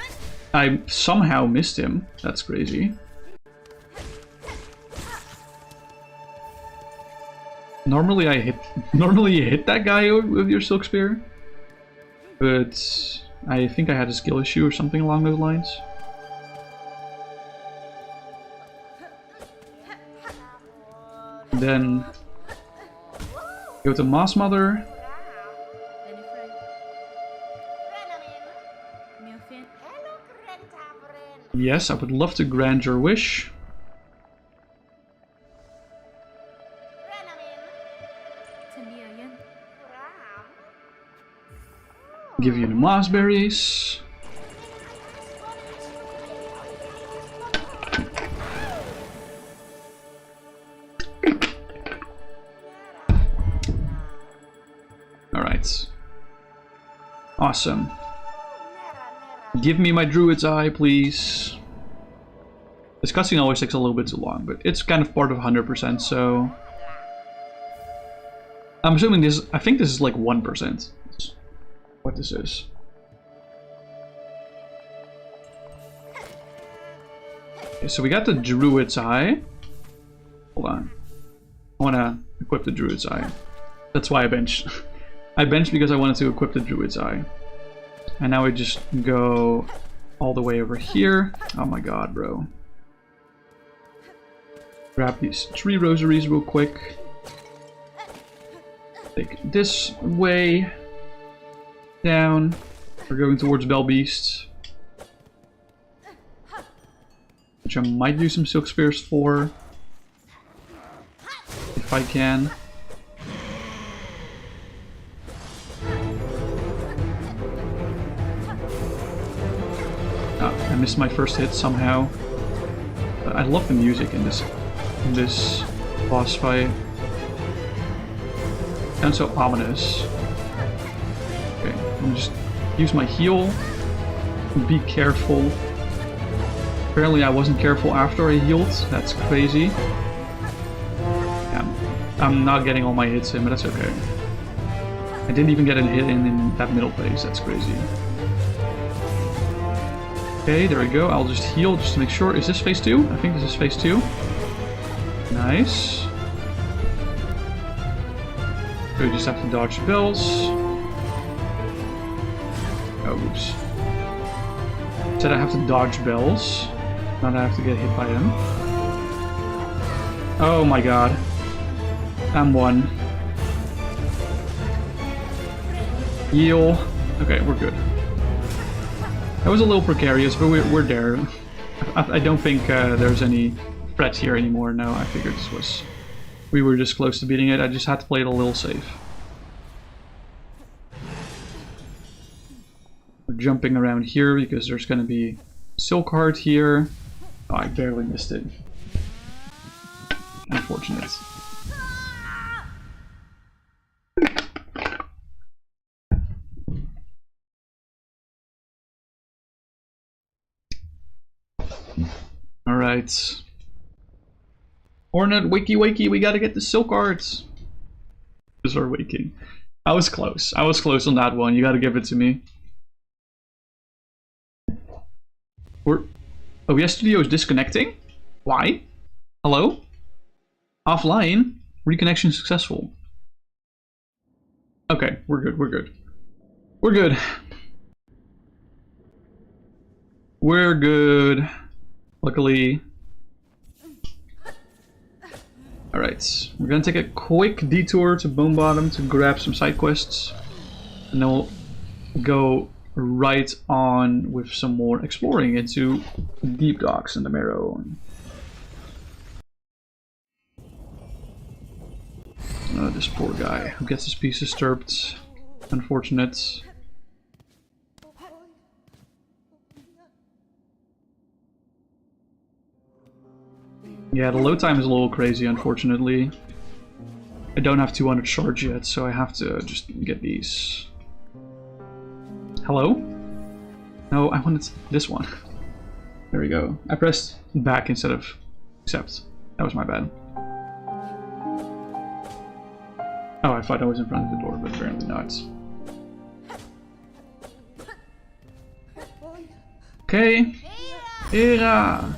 I somehow missed him. That's crazy. Normally you hit that guy with your Silk Spear, but I think I had a skill issue or something along those lines. Then go to Moss Mother. Yes, I would love to grant your wish. Give you the moss berries. Alright. Awesome. Give me my Druid's Eye, please. This cutscene always takes a little bit too long, but it's kind of part of 100%, so... I'm assuming this... I think this is like 1%. What this is. Okay, so we got the Druid's Eye. Hold on. I want to equip the Druid's Eye. That's why I benched. I benched because I wanted to equip the Druid's Eye. And now we just go all the way over here. Oh my god, bro. Grab these 3 rosaries real quick. Take this way. Down. We're going towards Belbeast, which I might use some Silk Spears for, if I can. I missed my first hit somehow. I love the music in this boss fight. Sounds so ominous. Okay, I'm gonna just use my heal. Be careful. Apparently I wasn't careful after I healed. That's crazy. Yeah, I'm not getting all my hits in, but that's okay. I didn't even get a hit in that middle phase. That's crazy. Okay, there we go. I'll just heal just to make sure. Is this phase 2? I think this is phase 2. Nice. So we just have to dodge the bells. Oh, oops. Said I have to dodge bells. Not I have to get hit by them. Oh my god. I'm one. Heal. Okay, we're good. That was a little precarious, but we're there. I don't think there's any threat here anymore. No, I figured this was... We were just close to beating it. I just had to play it a little safe. We're jumping around here because there's going to be Silk Heart here. Oh, I barely missed it. Unfortunate. Alright. Hornet, wakey wakey, we gotta get the Silk Hearts. Those are waking. I was close. I was close on that one. You gotta give it to me. OBS Studio is disconnecting? Why? Hello? Offline? Reconnection successful. Okay, we're good, we're good. We're good. We're good. Luckily. Alright, we're gonna take a quick detour to Bone Bottom to grab some side quests. And then we'll go right on with some more exploring into deep docks in the Marrow. This poor guy who gets his piece disturbed. Unfortunate. Yeah, the load time is a little crazy, unfortunately. I don't have 200 charge yet, so I have to just get these. Hello? No, I wanted this one. There we go. I pressed back instead of accept. That was my bad. Oh, I thought I was in front of the door, but apparently not. Okay. Era!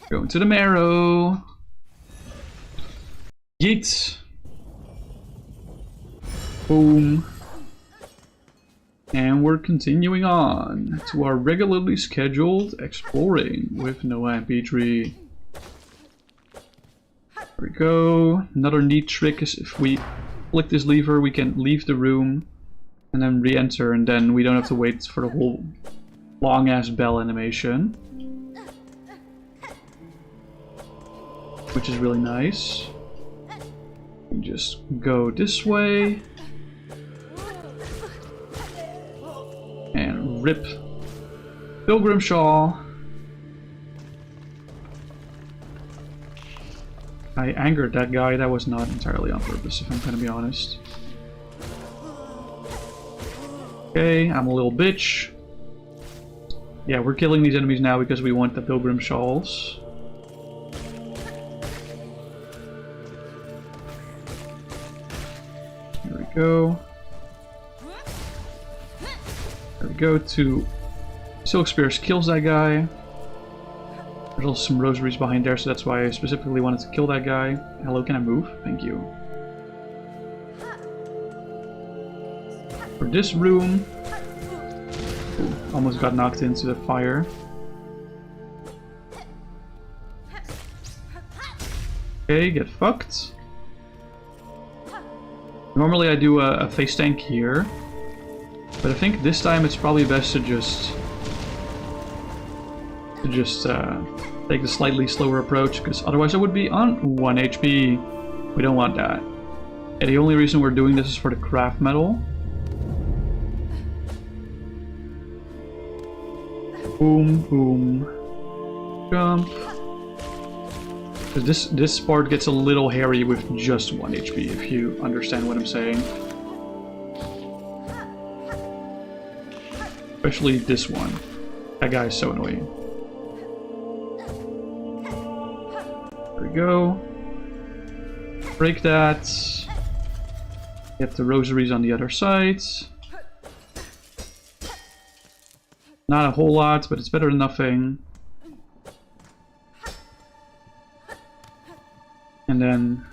Going to the Marrow. Yeet. Boom. And we're continuing on to our regularly scheduled exploring with Noah and Petrie. There we go. Another neat trick is if we flick this lever, we can leave the room and then re-enter, and then we don't have to wait for the whole long-ass bell animation. Which is really nice. We just go this way. And rip Pilgrim Shawl. I angered that guy. That was not entirely on purpose, if I'm gonna be honest. Okay, I'm a little bitch. Yeah, we're killing these enemies now because we want the Pilgrim Shawls. There we go. There we go. To Silk Spears kills that guy. There's also some rosaries behind there, so that's why I specifically wanted to kill that guy. Hello, can I move? Thank you. For this room... Ooh, almost got knocked into the fire. Okay, get fucked. Normally I do a face tank here, but I think this time it's probably best to just take the slightly slower approach, because otherwise I would be on 1 HP. We don't want that. And the only reason we're doing this is for the craft medal. Boom, boom. Jump. Because this part gets a little hairy with just 1 HP, if you understand what I'm saying. Especially this one. That guy is so annoying. There we go. Break that. Get the rosaries on the other side. Not a whole lot, but it's better than nothing. And then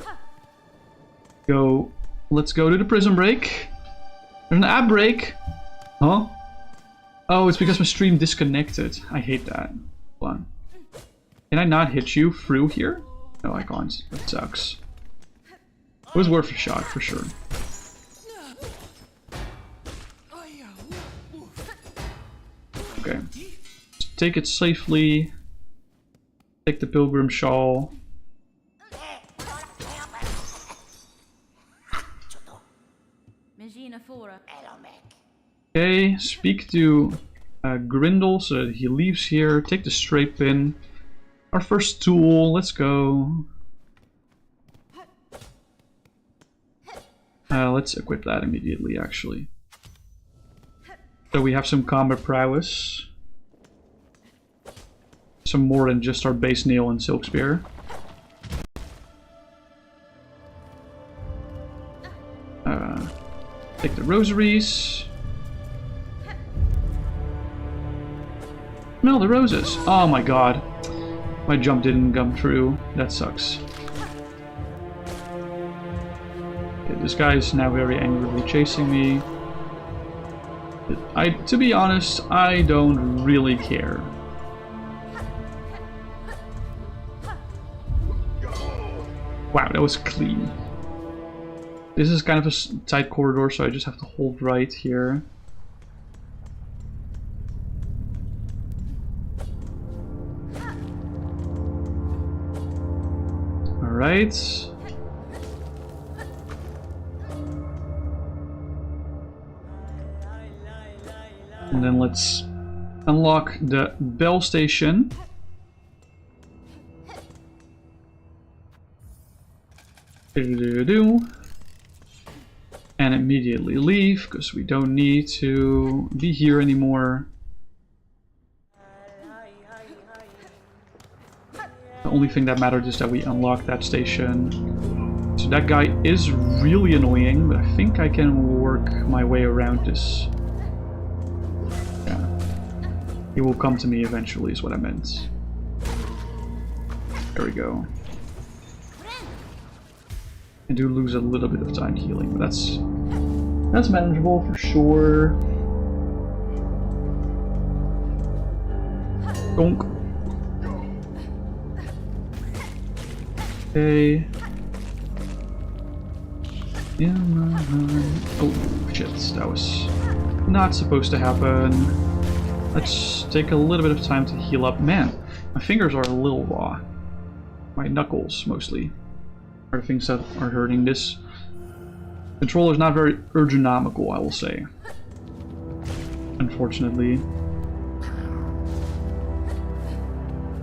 go. Let's go to the prison break. There's an app break. Huh? Oh, it's because my stream disconnected. I hate that. Hold on. Can I not hit you through here? No, I can't. That sucks. It was worth a shot for sure. Okay. Just take it safely. Take the Pilgrim Shawl. Okay, speak to Grindel so that he leaves here. Take the straight pin. Our first tool, let's go. Let's equip that immediately, actually. So we have some combat prowess. Some more than just our base nail and silk spear. Take the rosaries. Smell the roses. Oh my god. My jump didn't come through. That sucks. Okay, this guy is now very angrily chasing me. To be honest, I don't really care. Wow, that was clean. This is kind of a tight corridor, so I just have to hold right here. Right. And then let's unlock the Bell Station. And immediately leave, because we don't need to be here anymore. The only thing that mattered is that we unlock that station. So that guy is really annoying, but I think I can work my way around this. Yeah. He will come to me eventually, is what I meant. There we go. I do lose a little bit of time healing, but that's manageable for sure. Donk. Okay. Oh shit, that was not supposed to happen. Let's take a little bit of time to heal up. Man, my fingers are a little raw. My knuckles, mostly, are the things that are hurting. This controller is not very ergonomical, I will say. Unfortunately.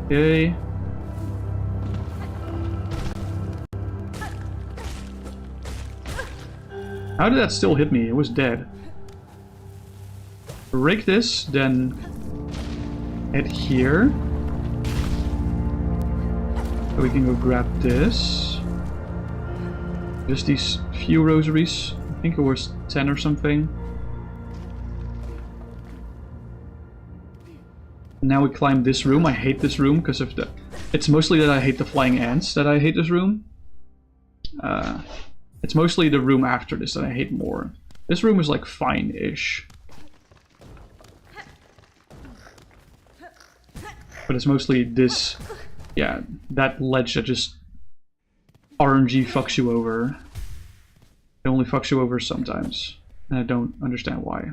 Okay. How did that still hit me? It was dead. Break this, then head here. So we can go grab this. Just these few rosaries. I think it was 10 or something. Now we climb this room. I hate this room because of the... It's mostly that I hate the flying ants that I hate this room. It's mostly the room after this that I hate more. This room is like fine-ish. But it's mostly this... Yeah, that ledge that just RNG fucks you over. It only fucks you over sometimes. And I don't understand why.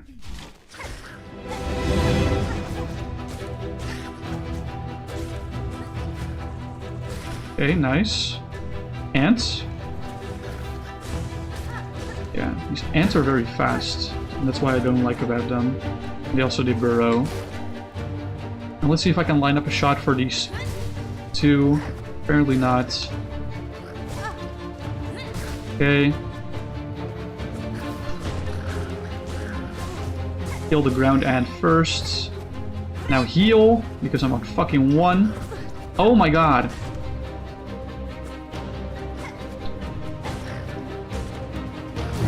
Okay, nice. Ants. Yeah, these ants are very fast. And that's why I don't like about them. They also do burrow. And let's see if I can line up a shot for these two. Apparently not. Okay. Kill the ground ant first. Now heal, because I'm on fucking 1. Oh my god.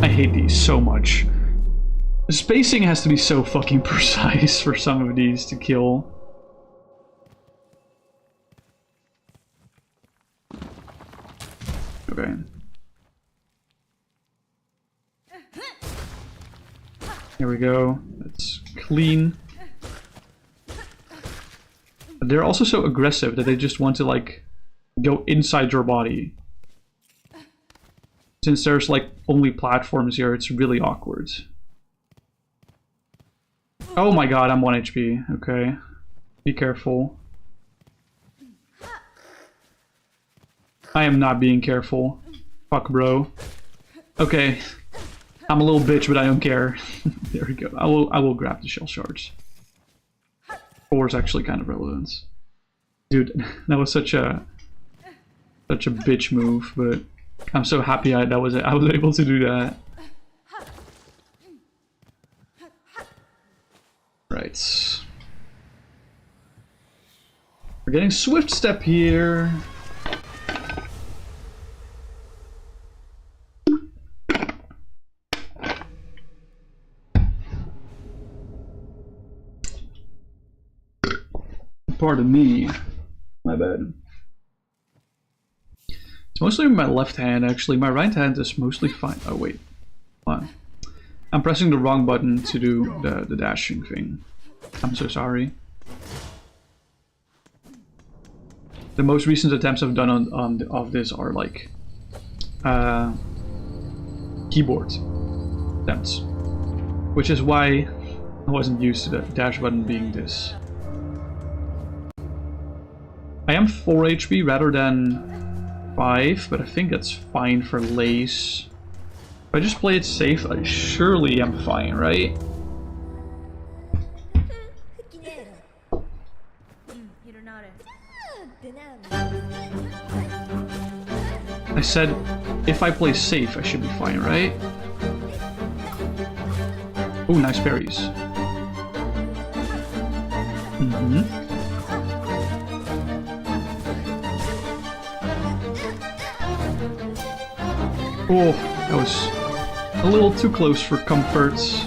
I hate these so much. The spacing has to be so fucking precise for some of these to kill. Okay. Here we go. Let's clean. But they're also so aggressive that they just want to like go inside your body. Since there's like only platforms here, it's really awkward. Oh my god, I'm 1 HP. Okay. Be careful. I am not being careful. Fuck, bro. Okay. I'm a little bitch, but I don't care. There we go. I will grab the shell shards. 4 is actually kind of relevant. Dude, that was such a bitch move, but I'm so happy I was able to do that. Right. We're getting Swift Step here. Pardon me. My bad. It's mostly my left hand, actually. My right hand is mostly fine. Oh, wait. Hold on. I'm pressing the wrong button to do the dashing thing. I'm so sorry. The most recent attempts I've done of this are like keyboard attempts, which is why I wasn't used to the dash button being this. I am 4 HP rather than 5, but I think that's fine for Lace. If I just play it safe, I surely am fine, right? I said, if I play safe, I should be fine, right? Oh, nice berries. Oh, that was a little too close for comforts.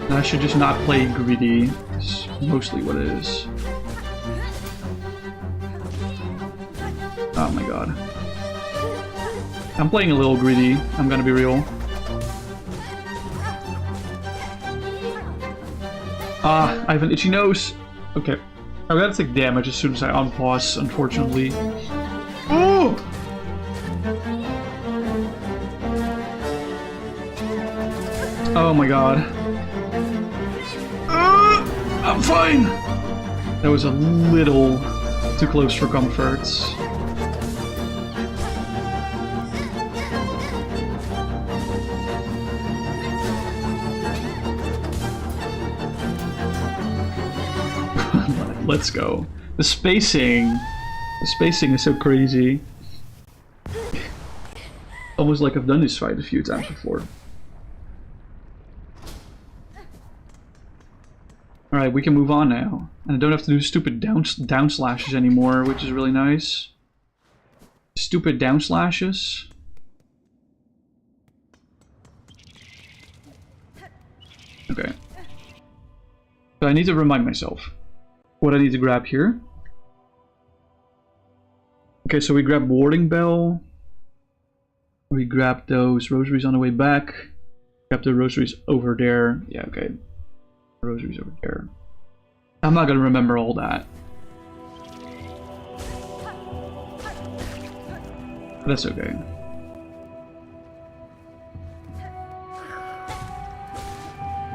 I should just not play greedy. That's mostly what it is. Oh my god. I'm playing a little greedy, I'm gonna be real. Ah, I have an itchy nose. Okay. I gotta take damage as soon as I unpause, unfortunately. Oh! Oh my god. I'm fine! That was a little too close for comforts. Let's go. The spacing is so crazy. Almost like I've done this fight a few times before. Alright, we can move on now. And I don't have to do stupid down slashes anymore, which is really nice. Stupid down slashes. Okay. So I need to remind myself what I need to grab here. Okay, so we grab Warding Bell. We grab those rosaries on the way back. Grab the rosaries over there. Yeah, okay. Rosaries over there. I'm not gonna remember all that. But that's okay.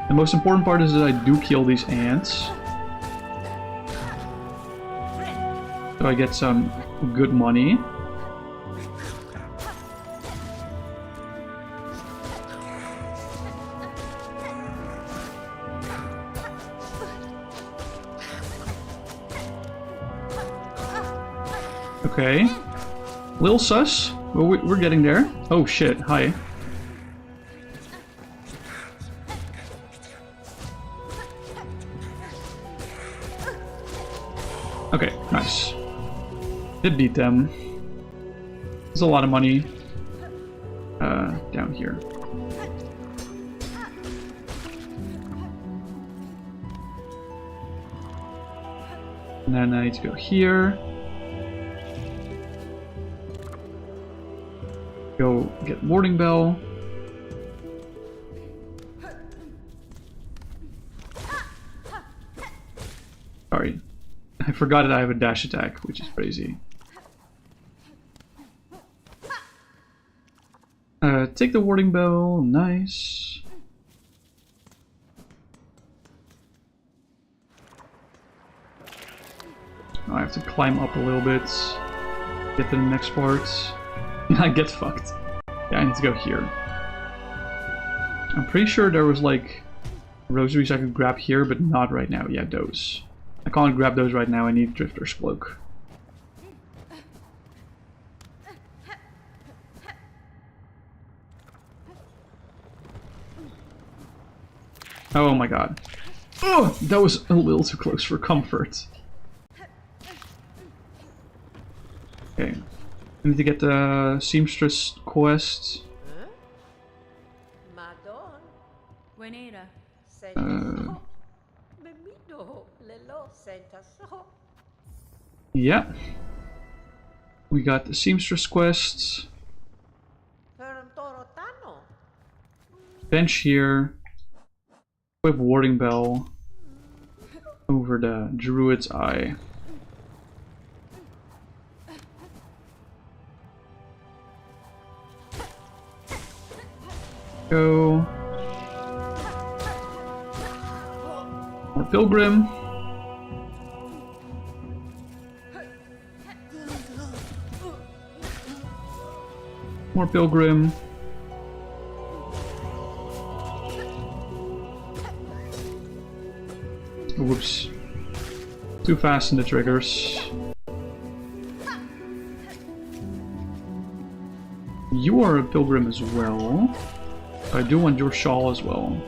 The most important part is that I do kill these ants. So I get some good money. Okay. Little sus. Well, we're getting there. Oh shit, hi. Okay, nice. Did beat them. There's a lot of money. Down here. And then I need to go here. Go get Warding Bell. Sorry. I forgot that I have a dash attack, which is crazy. Take the Warding Bell, nice. I have to climb up a little bit, get to the next part. I get fucked. Yeah, I need to go here. I'm pretty sure there was like rosaries I could grab here, but not right now. Yeah, those. I can't grab those right now, I need Drifter's Cloak. Oh my god. Oh, that was a little too close for comfort. Okay. I need to get the Seamstress quest. Yeah. We got the Seamstress quest. Bench here. Equip Warding Bell over the Druid's Eye. Go. More Pilgrim. More Pilgrim. Whoops. Too fast in the triggers. You are a Pilgrim as well. I do want your shawl as well.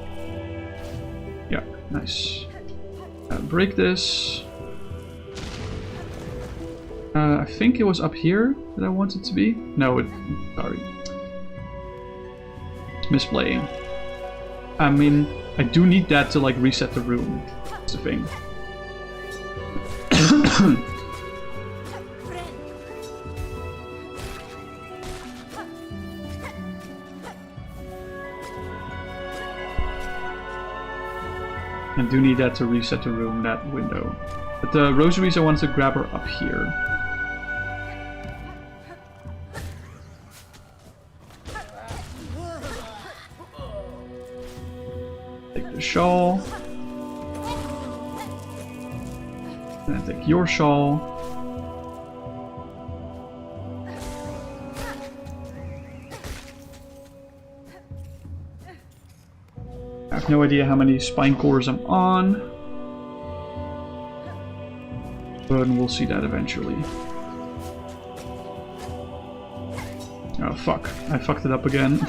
Yeah, nice. Break this. I think it was up here that I wanted to be. No, sorry. Misplaying. I mean, I do need that to like reset the room. That's the thing. I do need that to reset the room, that window. But the rosaries, I wanted to grab her up here. Take the shawl. And take your shawl. I have no idea how many spine cores I'm on, but we'll see that eventually. Oh fuck, I fucked it up again.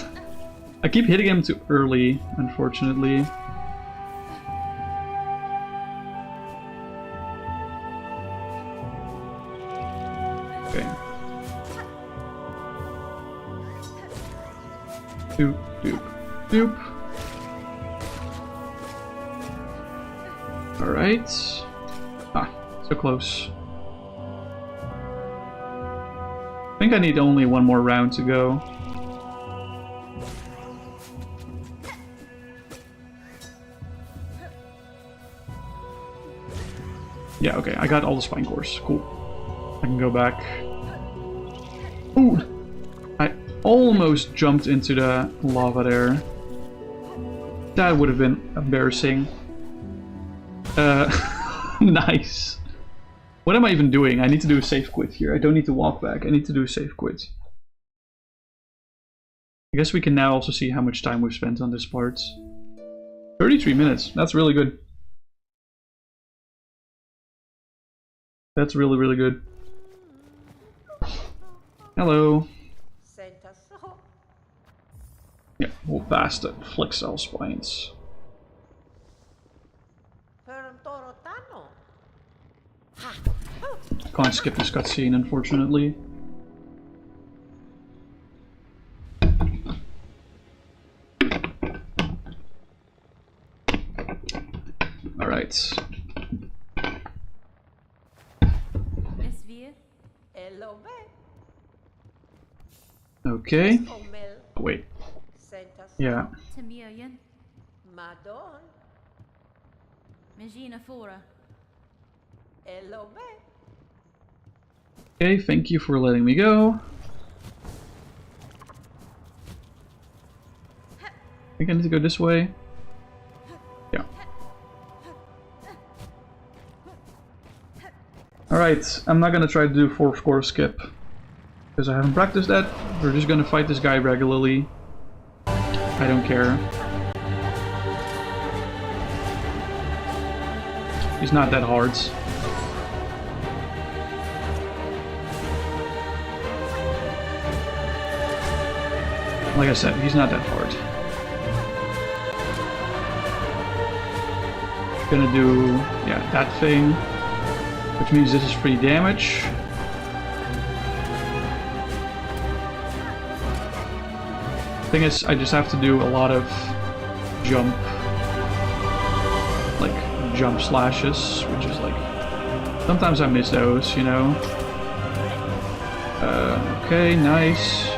I keep hitting him too early, unfortunately. Okay. Doop, doop, doop. Alright. Ah, so close. I think I need only one more round to go. Yeah, okay, I got all the spine cores. Cool. I can go back. Ooh! I almost jumped into the lava there. That would have been embarrassing. Nice. What am I even doing? I need to do a safe quit here. I don't need to walk back. I need to do a safe quit. I guess we can now also see how much time we've spent on this part. 33 minutes. That's really good. That's really, really good. Hello. Yeah, we'll pass the flex cell spines. Can't skip this cutscene, unfortunately. Alright. Okay. Oh, wait. Yeah. Okay, thank you for letting me go. I think I need to go this way. Yeah. Alright, I'm not gonna try to do 4 score skip. Because I haven't practiced that. We're just gonna fight this guy regularly. I don't care. He's not that hard. Like I said, he's not that hard. Gonna do, yeah, that thing. Which means this is free damage. Thing is, I just have to do a lot of jump slashes, which is like, sometimes I miss those, you know. Okay, nice.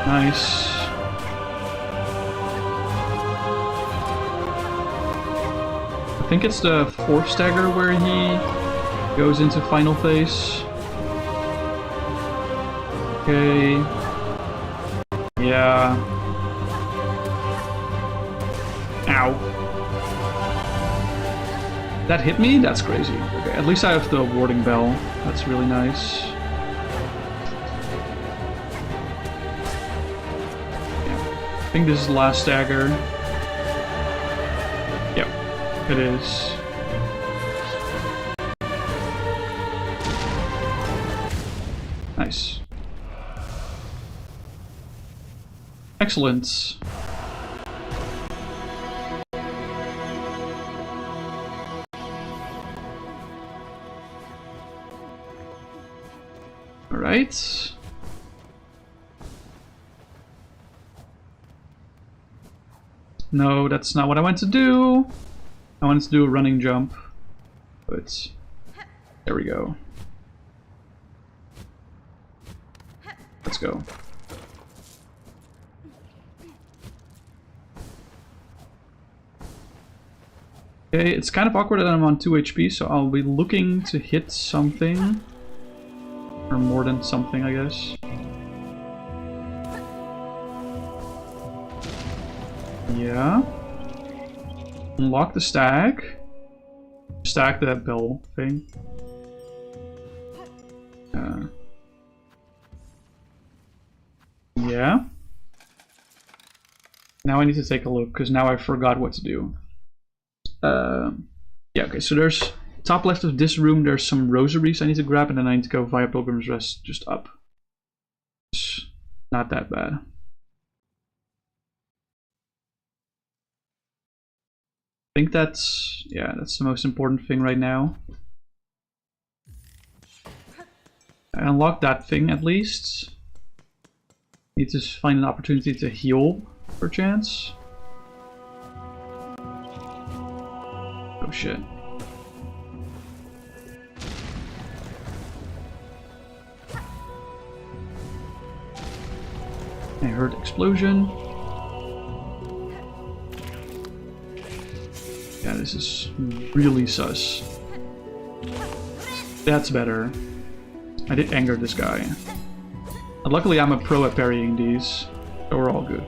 Nice. I think it's the 4th stagger where he goes into final phase. Okay. Yeah. Ow. That hit me? That's crazy. Okay, at least I have the warding bell. That's really nice. Yeah. I think this is the last stagger. Yep, it is. Nice. Excellent. Alright. No, that's not what I wanted to do. I wanted to do a running jump. But there we go. Let's go. Okay, it's kind of awkward that I'm on 2 HP, so I'll be looking to hit something. Or more than something, I guess. Yeah. Unlock the stack. Stack that bell thing. Yeah. Now I need to take a look, because now I forgot what to do. Yeah, okay, so there's top left of this room, there's some rosaries I need to grab, and then I need to go via Pilgrim's Rest just up. It's not that bad. I think that's, yeah, that's the most important thing right now. I unlocked that thing at least. Need to find an opportunity to heal, perchance. Oh shit. I heard explosion. Yeah, this is really sus. That's better. I did anger this guy. And luckily I'm a pro at parrying these, so we're all good.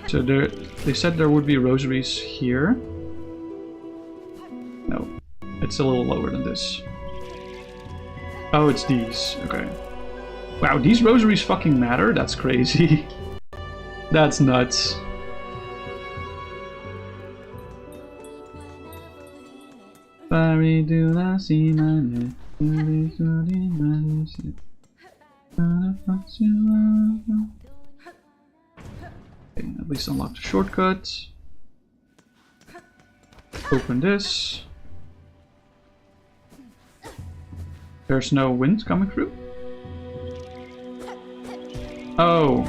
So they said there would be rosaries here. No, it's a little lower than this. Oh, it's these. Okay. Wow, these rosaries fucking matter? That's crazy. That's nuts. Okay, at least unlock the shortcut. Open this. There's no wind coming through. Oh,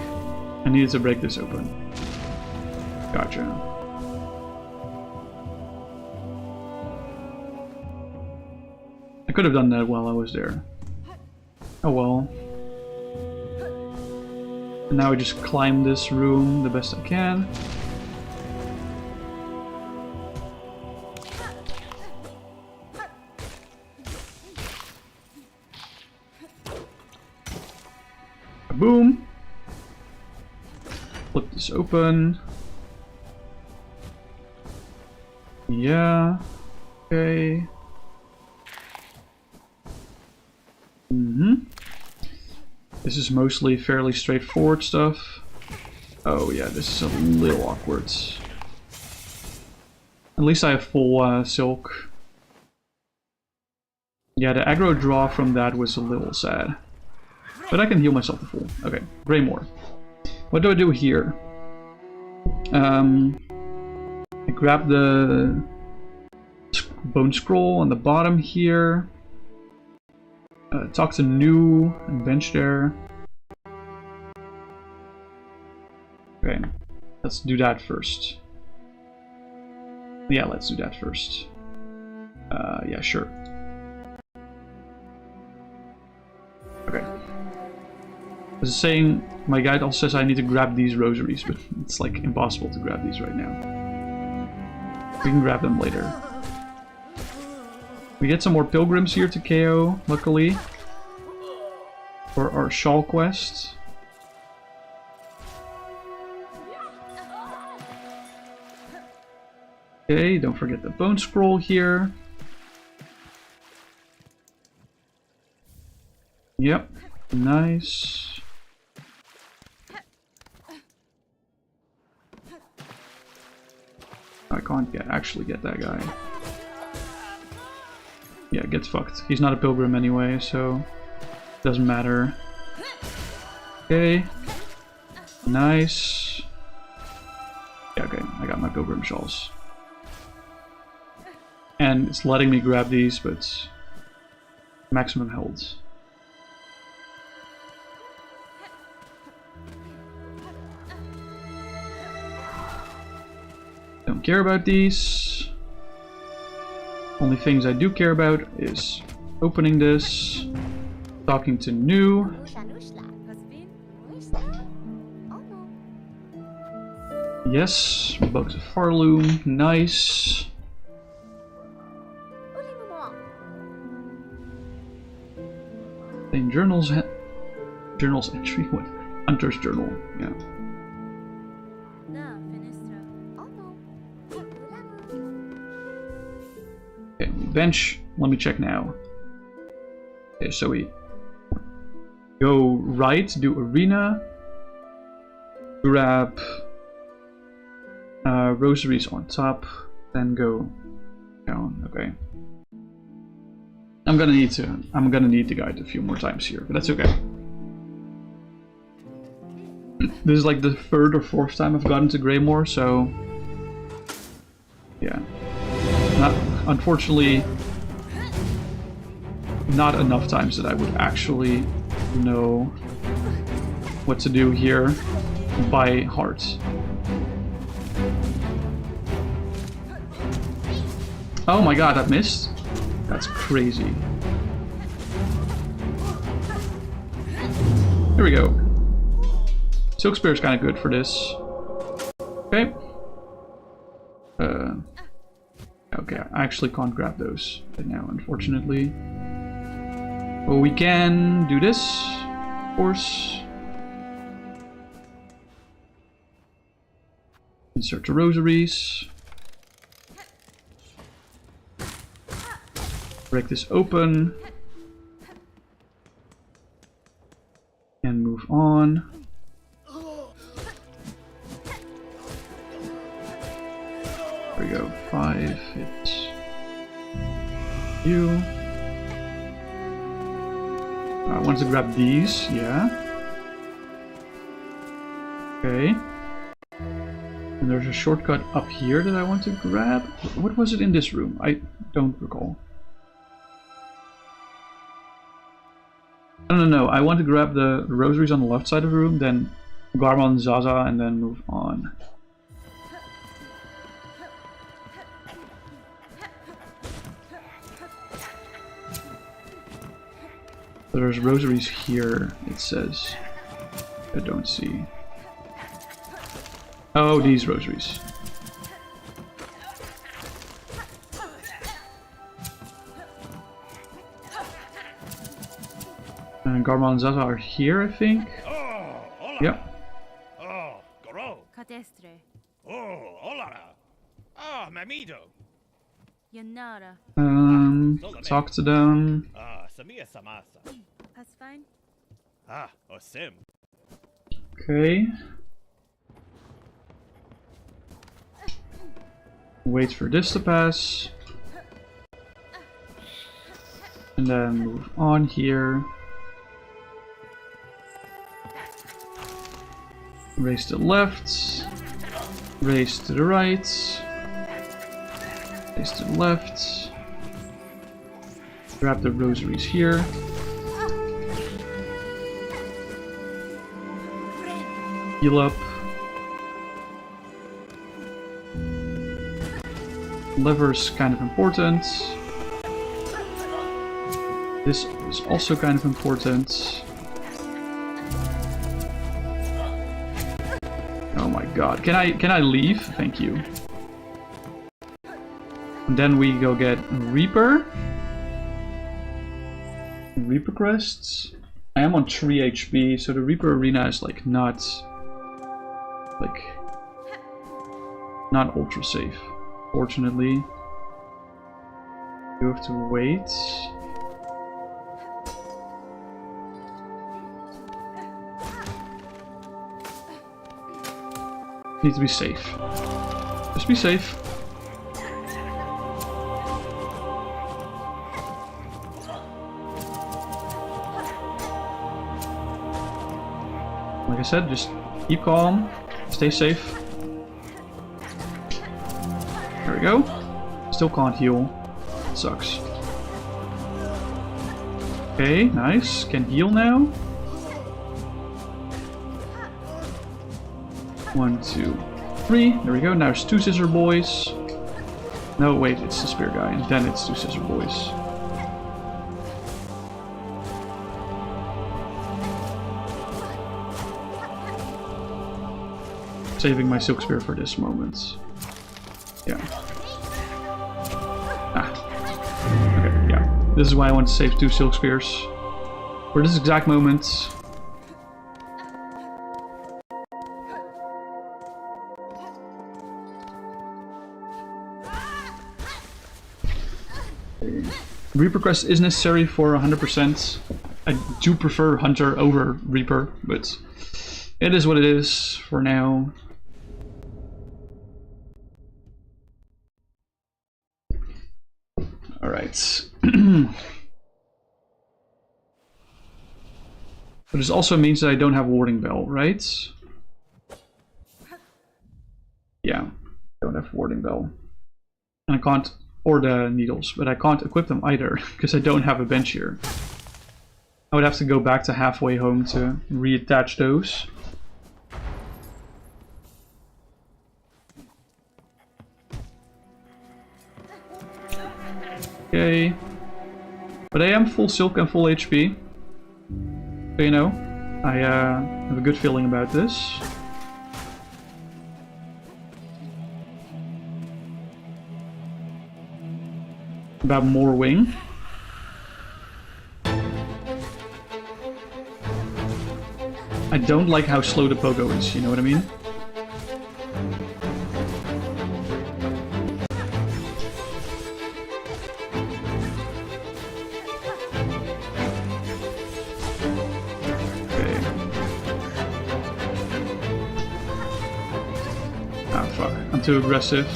I needed to break this open. Gotcha. I could have done that while I was there. Oh well. And now I just climb this room the best I can. Boom! Flip this open. Yeah. Okay. This is mostly fairly straightforward stuff. Oh yeah, this is a little awkward. At least I have full silk. Yeah, the aggro draw from that was a little sad. But I can heal myself to full. Okay, Greymore. What do I do here? I grab the bone scroll on the bottom here. Talk to New and bench there. Okay, let's do that first. Yeah, let's do that first. Yeah, sure. Okay. As I was saying, my guide also says I need to grab these rosaries, but it's like impossible to grab these right now. We can grab them later. We get some more pilgrims here to KO, luckily, for our shawl quest. Okay, don't forget the bone scroll here. Yep, nice. I can't actually get that guy. Yeah, gets fucked. He's not a pilgrim anyway, so doesn't matter. Okay, nice. Yeah, okay, I got my pilgrim shawls. And it's letting me grab these, but maximum held. Don't care about these. Only things I do care about is opening this, talking to New. Yes, box of Farloom, nice. Same journals entry with Hunter's Journal, yeah. Okay, bench, let me check now. Okay, so we go right, do arena, grab rosaries on top, then go down. Okay. I'm gonna need the guide a few more times here, but that's okay. This is like the third or fourth time I've gotten to Greymore, so yeah. Unfortunately, not enough times that I would actually know what to do here by heart. Oh my god, that missed? That's crazy. Here we go. Silk Spear is kind of good for this. Okay. Okay, I actually can't grab those right now, unfortunately. But we can do this, of course. Insert the rosaries. Break this open. And move on. There we go, 5 hits. You. I want to grab these, yeah. Okay. And there's a shortcut up here that I want to grab. What was it in this room? I don't recall. No, I want to grab the rosaries on the left side of the room, then Garmon, Zaza, and then move on. There's rosaries here, it says. I don't see. Oh, these rosaries. And Garmon and Zaza are here, I think. Yep. Talk to them. Okay. Wait for this to pass. And then move on here. Race to the left. Race to the right. Race to the left. Grab the rosaries here. Heal up. Lever's kind of important. This is also kind of important. Oh my god. Can I leave? Thank you. And then we go get Reaper. Reaper crests. I am on 3 HP, so the Reaper arena is like not ultra safe. Fortunately, you have to wait. Need to be safe. Just be safe. Like I said, just keep calm, stay safe. There we go. Still can't heal. Sucks. Okay, nice. Can heal now. 1, 2, 3. There we go. Now there's 2 scissor boys. No, wait, it's the spear guy, and then it's 2 scissor boys. Saving my silk spear for this moment. Yeah. Okay, yeah. This is why I want to save 2 silk spears. For this exact moment. Reaper Crest is necessary for 100%. I do prefer Hunter over Reaper, but it is what it is for now. Alright. But this also means that I don't have Warding Bell, right? Yeah, I don't have Warding Bell. And I can't, or the needles, but I can't equip them either, because I don't have a bench here. I would have to go back to halfway home to reattach those. Okay. But I am full silk and full HP. So you know, I have a good feeling about this. About more wing. I don't like how slow the Pogo is, you know what I mean? Okay. Ah, fuck. I'm too aggressive.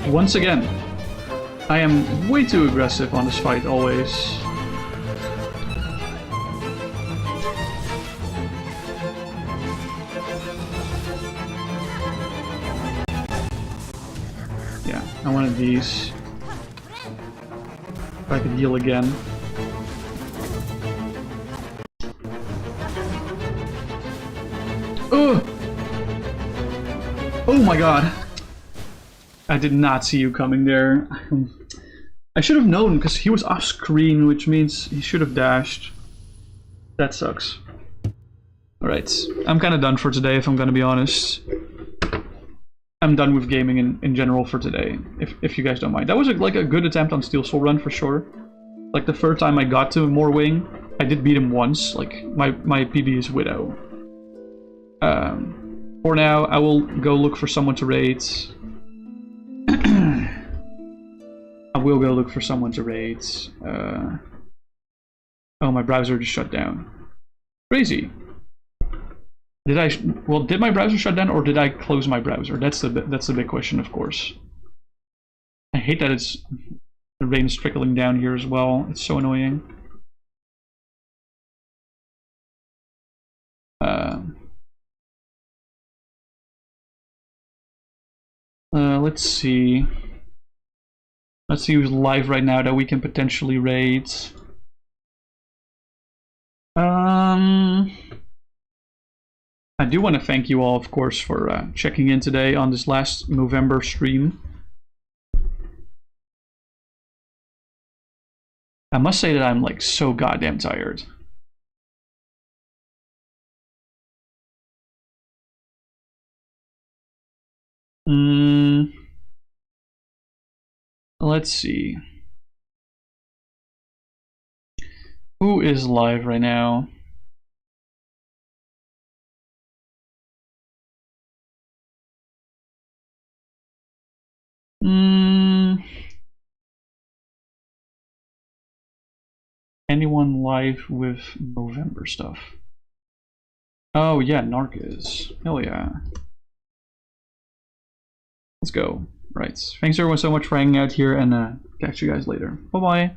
Once again, I am way too aggressive on this fight always. Yeah, I wanted these. If I could heal again. Ugh! Oh my god! I did not see you coming there. I should have known, because he was off screen, which means he should have dashed. That sucks. Alright, I'm kind of done for today, if I'm gonna be honest. I'm done with gaming in general for today, if you guys don't mind. That was like a good attempt on Steel Soul Run for sure. Like the first time I got to more wing, I did beat him once. Like my PB is Widow. For now, I will go look for someone to raid. I will go look for someone to raid. Oh, my browser just shut down. Crazy. Did my browser shut down, or did I close my browser? That's the big question, of course. I hate that the rain is trickling down here as well. It's so annoying. Let's see. Let's see who's live right now that we can potentially raid. I do want to thank you all, of course, for checking in today on this last November stream. I must say that I'm like so goddamn tired. Let's see. Who is live right now? Anyone live with November stuff? Oh yeah, Narc is. Hell yeah. Let's go. Right. Thanks everyone so much for hanging out here, and catch you guys later. Bye bye.